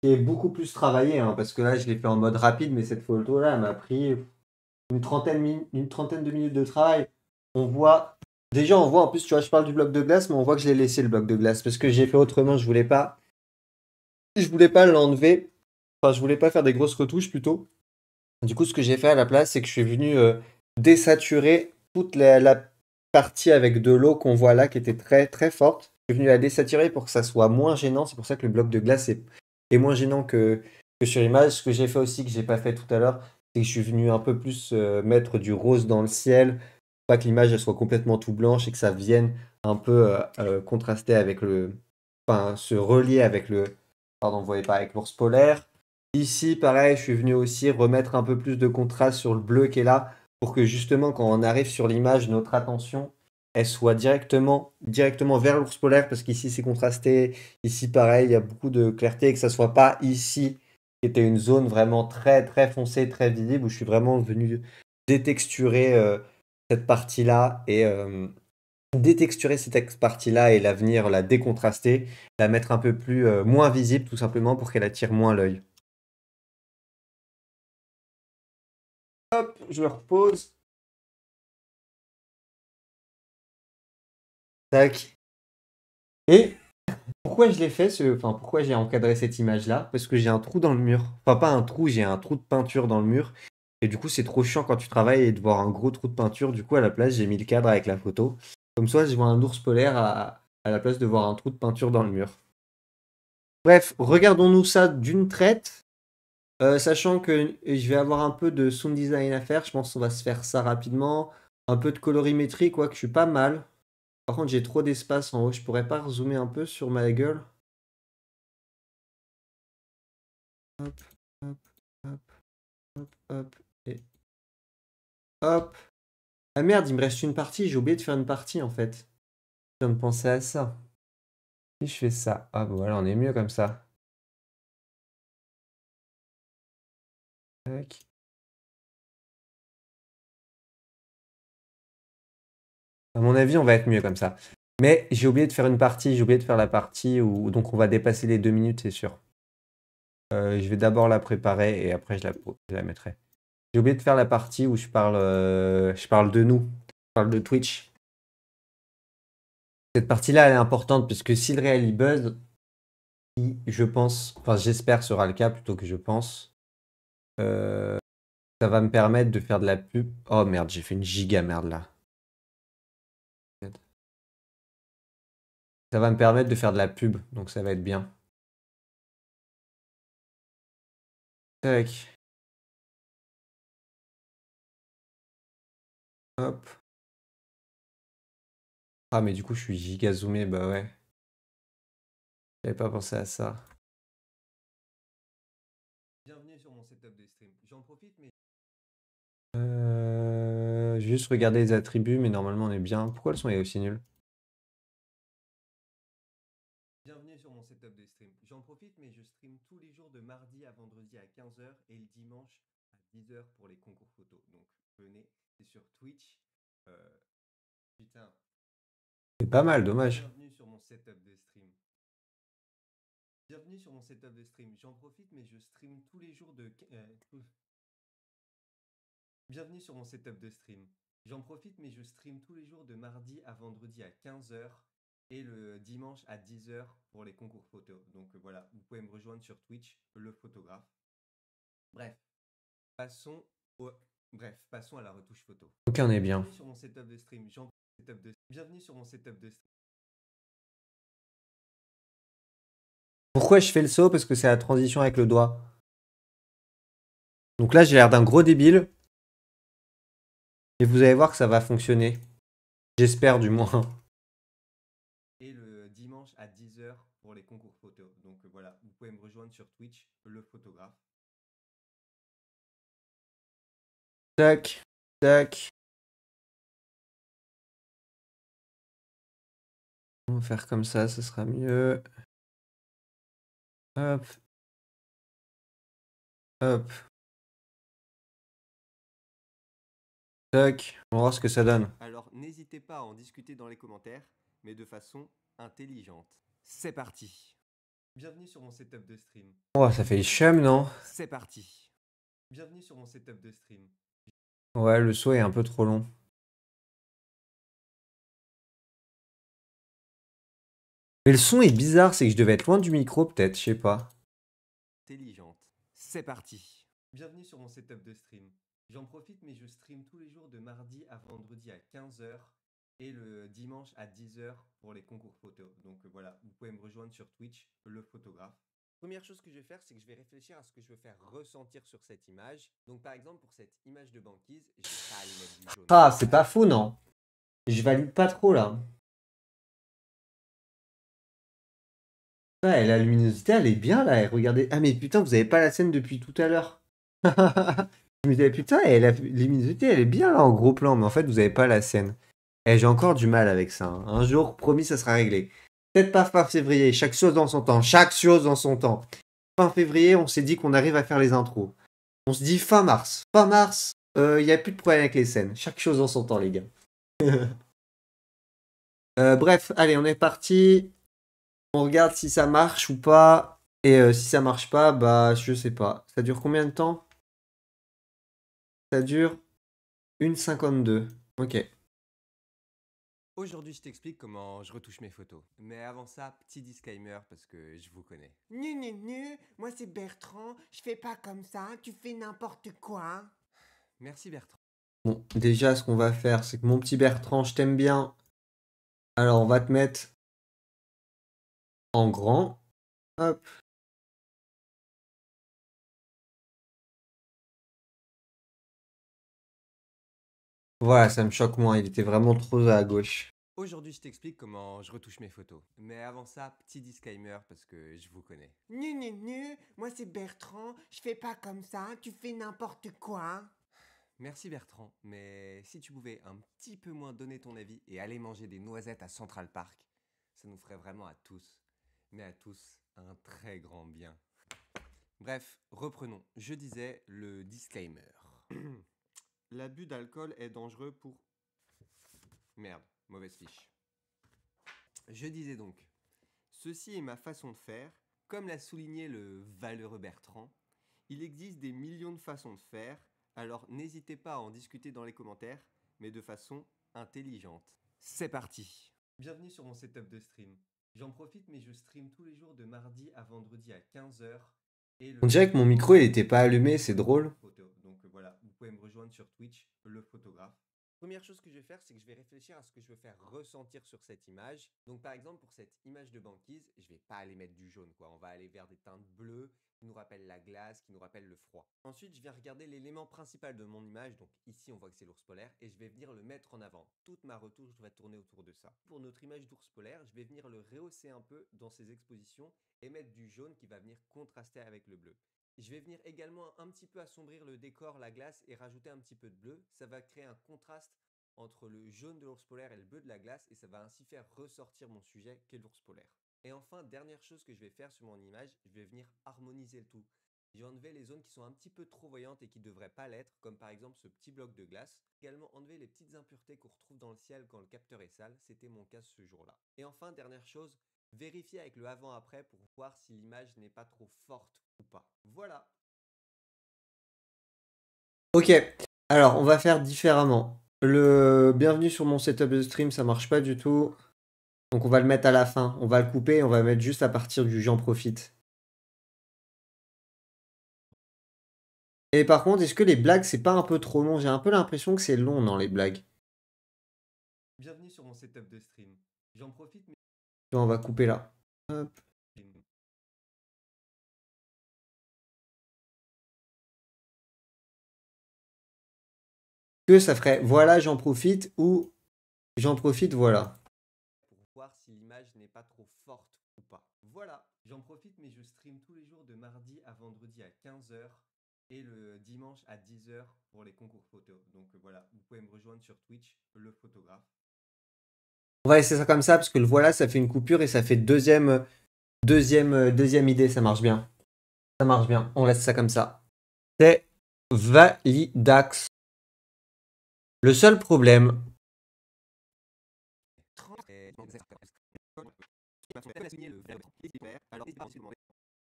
Qui est beaucoup plus travaillée, hein, parce que là, je l'ai fait en mode rapide, mais cette photo-là, elle m'a pris une trentaine de minutes de travail. On voit, déjà, on voit, en plus, tu vois, je parle du bloc de glace, mais on voit que je l'ai laissé le bloc de glace, parce que j'ai fait autrement, je voulais pas l'enlever, enfin, je voulais pas faire des grosses retouches, plutôt. Du coup, ce que j'ai fait à la place, c'est que je suis venu désaturer toute la partie avec de l'eau qu'on voit là, qui était très, très forte. Je suis venu la désaturer pour que ça soit moins gênant, c'est pour ça que le bloc de glace est moins gênant que sur l'image. Ce que j'ai fait aussi, que j'ai pas fait tout à l'heure, c'est que je suis venu un peu plus mettre du rose dans le ciel, pas que l'image elle soit complètement tout blanche et que ça vienne un peu contraster avec enfin, se relier avec pardon, vous voyez pas, avec l'ours polaire. Ici, pareil, je suis venu aussi remettre un peu plus de contraste sur le bleu qui est là, pour que justement, quand on arrive sur l'image, notre attention, elle soit directement vers l'ours polaire, parce qu'ici, c'est contrasté. Ici, pareil, il y a beaucoup de clarté, et que ça soit pas ici, qui était une zone vraiment très, très foncée, très visible, où je suis vraiment venu détexturer cette partie-là et détexturer cette partie-là et la venir la décontraster, la mettre un peu plus moins visible tout simplement pour qu'elle attire moins l'œil. Hop, je le repose. Tac. Et pourquoi je l'ai fait enfin pourquoi j'ai encadré cette image-là? Parce que j'ai un trou dans le mur. Enfin pas un trou, j'ai un trou de peinture dans le mur. Et du coup c'est trop chiant quand tu travailles et de voir un gros trou de peinture. Du coup à la place j'ai mis le cadre avec la photo. Comme ça je vois un ours polaire à la place de voir un trou de peinture dans le mur. Bref, regardons-nous ça d'une traite. Sachant que je vais avoir un peu de sound design à faire, je pense qu'on va se faire ça rapidement. Un peu de colorimétrie, quoique je suis pas mal. Par contre, j'ai trop d'espace en haut, je pourrais pas zoomer un peu sur ma gueule. Hop, hop, hop, hop, hop, et hop. Ah merde, il me reste une partie, j'ai oublié de faire une partie en fait. Je viens de penser à ça. Si je fais ça, ah bah voilà, on est mieux comme ça. Tac. À mon avis, on va être mieux comme ça. Mais j'ai oublié de faire une partie, j'ai oublié de faire la partie où donc on va dépasser les 2 minutes, c'est sûr. Je vais d'abord la préparer et après je la mettrai. J'ai oublié de faire la partie où je parle de nous, je parle de Twitch. Cette partie-là, elle est importante parce que si le réel il buzz, je pense, enfin j'espère sera le cas plutôt que je pense, euh, ça va me permettre de faire de la pub. Oh merde, j'ai fait une giga merde là. Ça va me permettre de faire de la pub, donc ça va être bien. Tac. Hop. Ah mais du coup je suis giga zoomé, bah ouais. J'avais pas pensé à ça.
Bienvenue sur mon setup de stream. J'en profite, mais
Je vais juste regarder les attributs, mais normalement on est bien. Pourquoi le son est aussi nul?
bienvenue sur mon setup de stream. J'en profite, mais je stream tous les jours de mardi à vendredi à 15 h et le dimanche à 10 h pour les concours photos. Donc venez, c'est sur Twitch. Putain.
C'est pas mal, dommage.
Bienvenue sur mon setup de stream. Bienvenue sur mon setup de stream. J'en profite, mais je stream tous les jours de. Bienvenue sur mon setup de stream. J'en profite, mais je stream tous les jours de mardi à vendredi à 15 h et le dimanche à 10 h pour les concours photos. Donc voilà, vous pouvez me rejoindre sur Twitch, le photographe. Bref, passons passons à la retouche photo.
Ok, on est bien.
Bienvenue sur mon setup de stream. Bienvenue sur mon setup de stream.
Pourquoi je fais le saut? Parce que c'est la transition avec le doigt. Donc là, j'ai l'air d'un gros débile. Et vous allez voir que ça va fonctionner. J'espère du moins.
Et le dimanche à 10 h pour les concours photos. Donc voilà, vous pouvez me rejoindre sur Twitch, le photographe.
Tac, tac. On va faire comme ça, ce sera mieux. Hop. Hop. Tac. On va voir ce que ça donne.
Alors n'hésitez pas à en discuter dans les commentaires, mais de façon intelligente. C'est parti. Bienvenue sur mon setup de stream.
Oh, ça fait chum, non?
C'est parti. Bienvenue sur mon setup de stream.
Ouais, le saut est un peu trop long. Mais le son est bizarre, c'est que je devais être loin du micro, peut-être, je sais pas.
Intelligente. C'est parti. Bienvenue sur mon setup de stream. J'en profite, mais je stream tous les jours de mardi à vendredi à 15 h et le dimanche à 10 h pour les concours photos. Donc voilà, vous pouvez me rejoindre sur Twitch, le photographe. Première chose que je vais faire, c'est que je vais réfléchir à ce que je veux faire ressentir sur cette image. Donc par exemple, pour cette image de banquise, je vais pas aller mettre du jaune.
Ah, c'est pas fou, non? Je valide pas trop, là. Ouais, la luminosité, elle est bien là. Regardez. Ah, mais putain, vous avez pas la scène depuis tout à l'heure. Je me disais, putain, la luminosité, elle est bien là en gros plan, mais en fait, vous avez pas la scène. Et j'ai encore du mal avec ça, hein. Un jour, promis, ça sera réglé. Peut-être pas fin février, chaque chose dans son temps. Chaque chose dans son temps. Fin février, on s'est dit qu'on arrive à faire les intros. On se dit fin mars. Fin mars, il n'y a plus de problème avec les scènes. Chaque chose dans son temps, les gars. Bref, allez, on est parti. On regarde si ça marche ou pas. Et si ça marche pas, bah je sais pas. Ça dure combien de temps? Ça dure 1,52. Ok.
Aujourd'hui, je t'explique comment je retouche mes photos. Mais avant ça, petit disclaimer parce que je vous connais.
Nu, moi c'est Bertrand, je fais pas comme ça, tu fais n'importe quoi.
Merci Bertrand.
Bon, déjà, ce qu'on va faire, c'est que mon petit Bertrand, je t'aime bien. Alors, on va te mettre en grand. Hop. Voilà, ça me choque moins. Il était vraiment trop à gauche.
Aujourd'hui, je t'explique comment je retouche mes photos. Mais avant ça, petit disclaimer parce que je vous connais.
Nu, moi c'est Bertrand, je fais pas comme ça, tu fais n'importe quoi.
Merci Bertrand, mais si tu pouvais un petit peu moins donner ton avis et aller manger des noisettes à Central Park, ça nous ferait vraiment à tous, mais à tous, un très grand bien. Bref, reprenons. Je disais le disclaimer. L'abus d'alcool est dangereux pour... Merde, mauvaise fiche. Je disais donc, ceci est ma façon de faire. Comme l'a souligné le valeureux Bertrand, il existe des millions de façons de faire, alors n'hésitez pas à en discuter dans les commentaires, mais de façon intelligente. C'est parti. Bienvenue sur mon setup de stream. J'en profite mais je stream tous les jours de mardi à vendredi à 15h.
On dirait que mon micro, il était pas allumé, c'est drôle.
Donc voilà, vous pouvez me rejoindre sur Twitch, le photographe. Première chose que je vais faire, c'est que je vais réfléchir à ce que je veux faire ressentir sur cette image. Donc par exemple, pour cette image de banquise, je vais pas aller mettre du jaune, quoi. On va aller vers des teintes bleues qui nous rappellent la glace, qui nous rappellent le froid. Ensuite, je viens regarder l'élément principal de mon image. Donc ici, on voit que c'est l'ours polaire et je vais venir le mettre en avant. Toute ma retouche va tourner autour de ça. Pour notre image d'ours polaire, je vais venir le rehausser un peu dans ses expositions et mettre du jaune qui va venir contraster avec le bleu. Je vais venir également un petit peu assombrir le décor, la glace et rajouter un petit peu de bleu. Ça va créer un contraste entre le jaune de l'ours polaire et le bleu de la glace et ça va ainsi faire ressortir mon sujet qu'est l'ours polaire. Et enfin, dernière chose que je vais faire sur mon image, je vais venir harmoniser le tout. Je vais enlever les zones qui sont un petit peu trop voyantes et qui ne devraient pas l'être, comme par exemple ce petit bloc de glace. Également enlever les petites impuretés qu'on retrouve dans le ciel quand le capteur est sale, c'était mon cas ce jour-là. Et enfin, dernière chose, vérifier avec le avant-après pour voir si l'image n'est pas trop forte ou pas. Voilà.
Ok, alors on va faire différemment. Le bienvenue sur mon setup de stream, ça marche pas du tout. Donc on va le mettre à la fin. On va le couper et on va le mettre juste à partir du j'en profite. Et par contre, est-ce que les blagues, c'est pas un peu trop long? J'ai un peu l'impression que c'est long dans les blagues.
Bienvenue sur mon setup de stream. J'en profite, mais...
On va couper là. Hop. Que ça ferait voilà, j'en profite ou j'en profite, voilà.
Pour voir si l'image n'est pas trop forte ou pas. Voilà, j'en profite mais je stream tous les jours de mardi à vendredi à 15h et le dimanche à 10h pour les concours photos. Donc voilà, vous pouvez me rejoindre sur Twitch, le photographe.
On va laisser ça comme ça parce que le voilà, ça fait une coupure et ça fait deuxième idée, ça marche bien. Ça marche bien, on laisse ça comme ça. C'est validax. Le seul problème,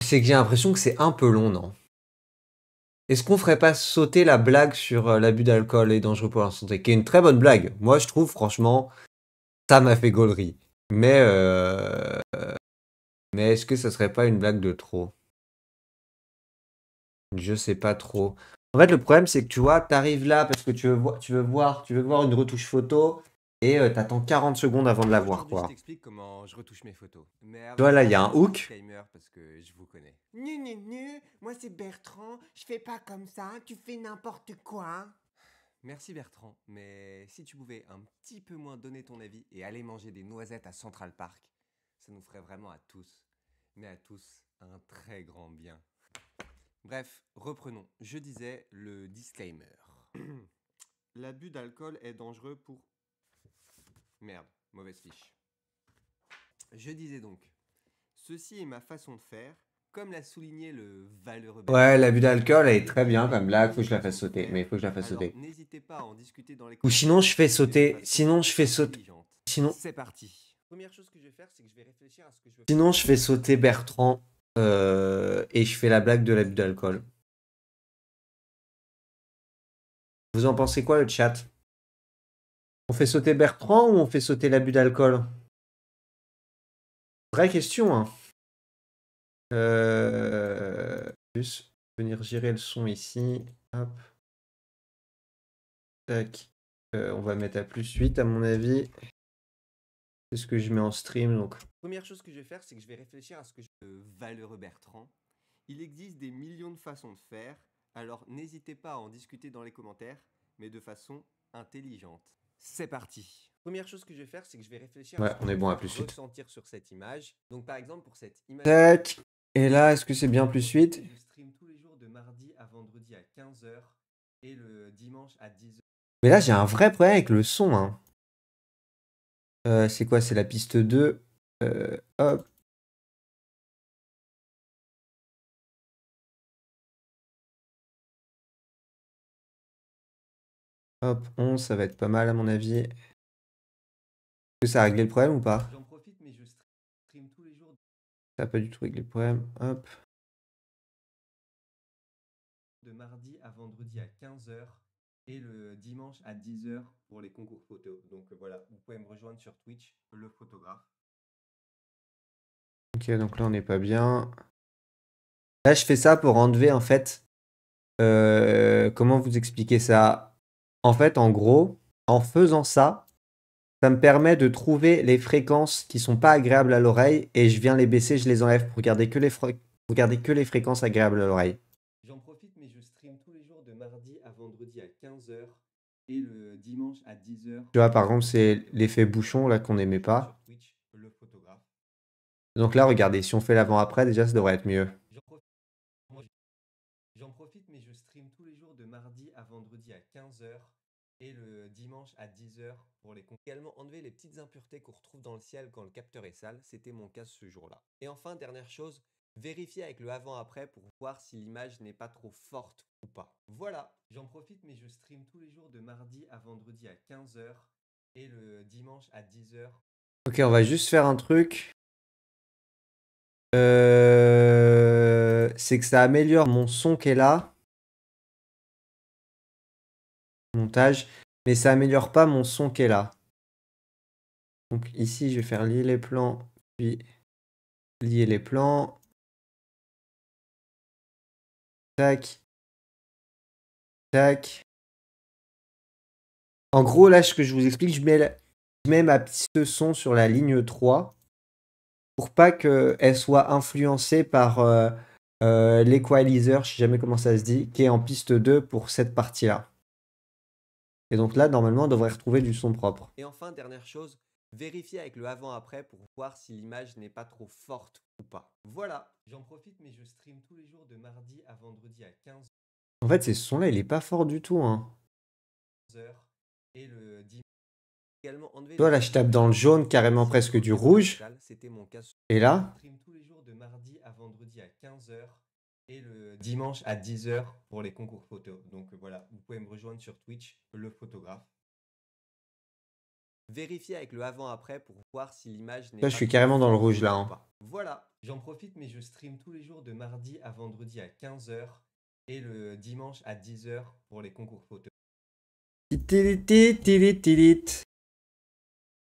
c'est que j'ai l'impression que c'est un peu long, non? Est-ce qu'on ferait pas sauter la blague sur l'abus d'alcool est dangereux pour la santé, qui est une très bonne blague. Moi, je trouve, franchement, ça m'a fait gaulerie. Mais est-ce que ça serait pas une blague de trop? Je sais pas trop. En fait, le problème, c'est que tu vois, t'arrives là parce que tu veux voir une retouche photo et t'attends 40 secondes avant de la voir,
Aujourd'hui, je
quoi.
t'explique comment je retouche mes photos. Mais
Tu vois,
avant
là,
ça,
il y a un
petit
hook.
disclaimer parce que je vous connais.
Nu, moi c'est Bertrand, je fais pas comme ça, tu fais n'importe quoi.
Merci Bertrand, mais si tu pouvais un petit peu moins donner ton avis et aller manger des noisettes à Central Park, ça nous ferait vraiment à tous, mais à tous un très grand bien. Bref, reprenons. Je disais le disclaimer. L'abus d'alcool est dangereux pour... Merde, mauvaise fiche. Je disais donc, ceci est ma façon de faire, comme l'a souligné le valeureux...
Ouais, l'abus d'alcool, elle est très bien comme blague, faut que je la fasse sauter. Mais il faut que je la fasse
Alors,
sauter.
n'hésitez pas à en discuter dans les
Ou
commentaires.
sinon, je fais
mais de
sauter.
façon
Sinon, je fais sauter.
intelligente.
Sinon,
C'est parti. Première chose que je vais faire, c'est que je vais réfléchir à ce que je veux
sinon, je fais sauter Bertrand et je fais la blague de l'abus d'alcool. Vous en pensez quoi, le chat? On fait sauter Bertrand ou on fait sauter l'abus d'alcool? Vraie question, hein. Juste venir gérer le son ici. Hop. Tac. On va mettre à +8 à mon avis. C'est ce que je mets en stream donc.
Première chose que je vais faire, c'est que je vais réfléchir à ce que je veux. Valeureux Bertrand. Il existe des millions de façons de faire, alors n'hésitez pas à en discuter dans les commentaires, mais de façon intelligente. C'est parti. Première chose que je vais faire, c'est que je vais réfléchir
Ouais,
à ce que
on est
je
bon à
veux
+8.
ressentir sur cette image. Donc par exemple pour cette image.
Tac. Et là, est-ce que c'est bien +8?
Je stream tous les jours de mardi à vendredi à 15h et le dimanche à 10h.
Mais là, j'ai un vrai problème avec le son, hein. C'est quoi? C'est la piste 2. Hop. Hop, 11, ça va être pas mal à mon avis. Est-ce que ça a réglé le problème ou pas?
J'en profite, mais je stream tous les jours
Ça a pas du tout réglé le problème. Hop.
de mardi à vendredi à 15h et le dimanche à 10h pour les concours photos. Donc voilà, vous pouvez me rejoindre sur Twitch, le photographe.
Ok, donc là, on n'est pas bien. Là, je fais ça pour enlever, en fait... comment vous expliquer ça? En fait, en gros, en faisant ça, ça me permet de trouver les fréquences qui sont pas agréables à l'oreille et je viens les baisser, je les enlève pour garder que les fréquences agréables à l'oreille.
J'en profite, mais je stream tous les jours de mardi à vendredi à 15h et le dimanche à 10h.
Tu vois, par exemple, c'est l'effet bouchon là qu'on n'aimait pas.
Sur Twitch, le photographe.
Donc là, regardez, si on fait l'avant-après, déjà, ça devrait être mieux.
J'en profite, mais je stream tous les jours de mardi à vendredi à 15h et le dimanche à 10h pour les concours. Également enlever les petites impuretés qu'on retrouve dans le ciel quand le capteur est sale, c'était mon cas ce jour-là. Et enfin, dernière chose, vérifier avec le avant-après pour voir si l'image n'est pas trop forte ou pas. Voilà, j'en profite, mais je stream tous les jours de mardi à vendredi à 15h et le dimanche à 10h.
Ok, on va juste faire un truc. C'est que ça améliore mon son qui est là. Montage. Mais ça améliore pas mon son qui est là. Donc ici, je vais faire lier les plans. Puis lier les plans. Tac. Tac. En gros, là, ce que je vous explique, je mets ma piste son sur la ligne 3 pour pas qu'elle soit influencée par l'equalizer, je sais jamais comment ça se dit, qui est en piste 2 pour cette partie-là. Et donc là, normalement, on devrait retrouver du son propre.
Et enfin, dernière chose, vérifier avec le avant-après pour voir si l'image n'est pas trop forte ou pas. Voilà, j'en profite, mais je stream tous les jours de mardi à vendredi à 15h.
En fait, ce son-là, il est pas fort du tout, hein.
Et le dimanche. Également enlever
Toi, là, je tape dans le jaune, carrément presque du rouge.
C'était mon cas.
Et là,
Je stream tous les jours de mardi à vendredi à 15h et le dimanche à 10h pour les concours photos. Donc voilà, vous pouvez me rejoindre sur Twitch, le photographe. Vérifier avec le avant-après pour voir si l'image n'est
là,
pas
je suis
trop
carrément dans le
forte
rouge, là,
ou
hein.
pas. Voilà, j'en profite, mais je stream tous les jours de mardi à vendredi à 15h et le dimanche à 10h pour les concours photos.
Tilit.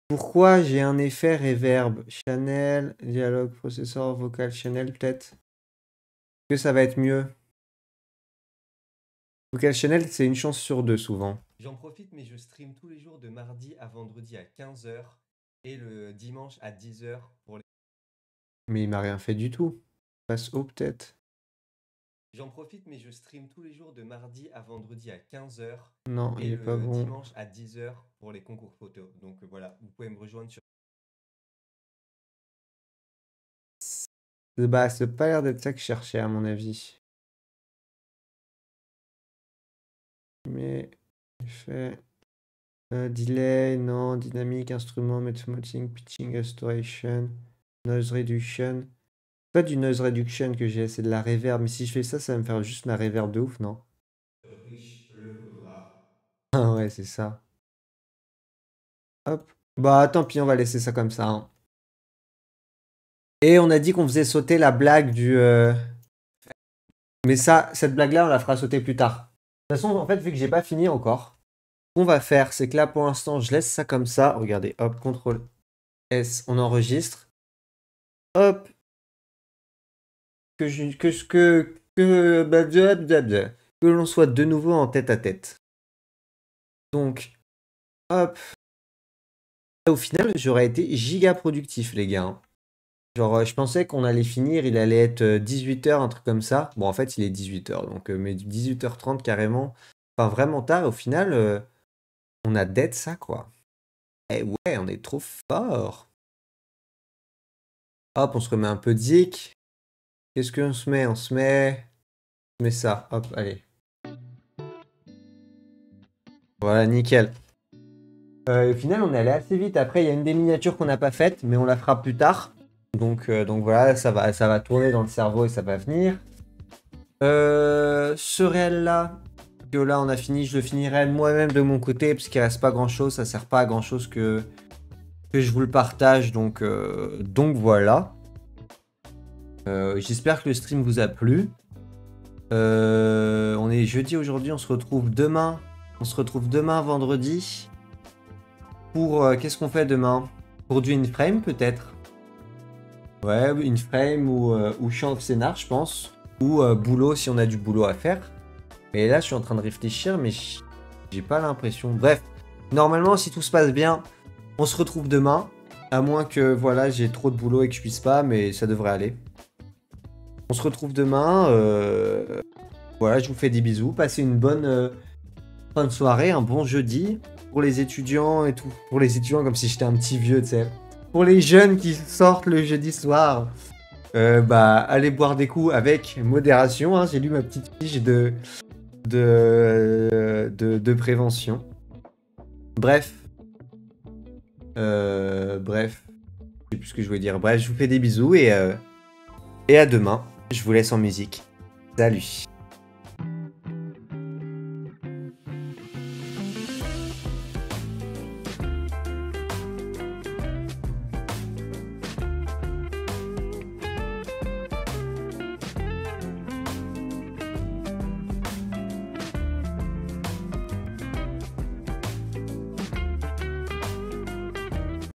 Pourquoi j'ai un effet reverb? Channel, dialogue, processeur, vocal, channel, peut-être. Que ça va être mieux? Vocal channel, c'est une chance sur 2 souvent.
J'en profite, mais je stream tous les jours de mardi à vendredi à 15h et le dimanche à 10h pour les...
Mais il m'a rien fait du tout. Passe haut, peut-être.
J'en profite, mais je stream tous les jours de mardi à vendredi à 15h
Non,
et
il est pas
le
bon.
dimanche à 10h pour les concours photos. Donc voilà, vous pouvez me rejoindre sur...
Bah, ça n'a pas l'air d'être ça que je cherchais, à mon avis. Mais, effet... delay, non. Dynamique, instrument, methmoting, pitching, restoration, noise reduction. Pas du noise reduction que j'ai, c'est de la reverb. Mais si je fais ça, ça va me faire juste ma reverb de ouf, non? Ah ouais, c'est ça. Hop. Bah, tant pis, on va laisser ça comme ça, hein. Et on a dit qu'on faisait sauter la blague du... Mais ça, cette blague-là, on la fera sauter plus tard. De toute façon, en fait, vu que j'ai pas fini encore, ce qu'on va faire, c'est que là, pour l'instant, je laisse ça comme ça. Regardez, hop, CTRL S, on enregistre. Hop. Que l'on soit de nouveau en tête à tête. Donc, hop. Au final, j'aurais été giga productif, les gars, hein. Genre, je pensais qu'on allait finir, il allait être 18h, un truc comme ça. Bon, en fait, il est 18h, donc, mais 18h30 carrément. Enfin, vraiment tard, et au final, on a dead ça, quoi. Eh ouais, on est trop fort. Hop, on se remet un peu de zik. Qu'est-ce qu'on se met? On se met ça. Hop, allez. Voilà, nickel. Au final, on est allé assez vite. Après, il y a une des miniatures qu'on n'a pas faites, mais on la fera plus tard. Donc voilà, ça va tourner dans le cerveau et ça va venir. Ce réel-là, que là on a fini, je le finirai moi-même de mon côté, parce qu'il reste pas grand-chose, ça sert pas à grand-chose que je vous le partage, donc voilà. J'espère que le stream vous a plu. On est jeudi aujourd'hui, on se retrouve demain. On se retrouve demain vendredi. Pour qu'est-ce qu'on fait demain? Pour du in-frame peut-être? Ouais, in-frame ou champ of scénar, je pense. Ou boulot si on a du boulot à faire. Mais là, je suis en train de réfléchir, mais j'ai pas l'impression. Bref, normalement, si tout se passe bien, on se retrouve demain. À moins que, voilà, j'ai trop de boulot et que je puisse pas, mais ça devrait aller. On se retrouve demain. Voilà, je vous fais des bisous. Passez une bonne fin de soirée, un bon jeudi. Pour les étudiants et tout. Pour les étudiants, comme si j'étais un petit vieux, tu sais. Pour les jeunes qui sortent le jeudi soir, bah, allez boire des coups avec modération, hein. J'ai lu ma petite fiche de prévention. Bref. Bref. Je sais plus ce que je voulais dire. Bref, je vous fais des bisous et à demain. Je vous laisse en musique. Salut.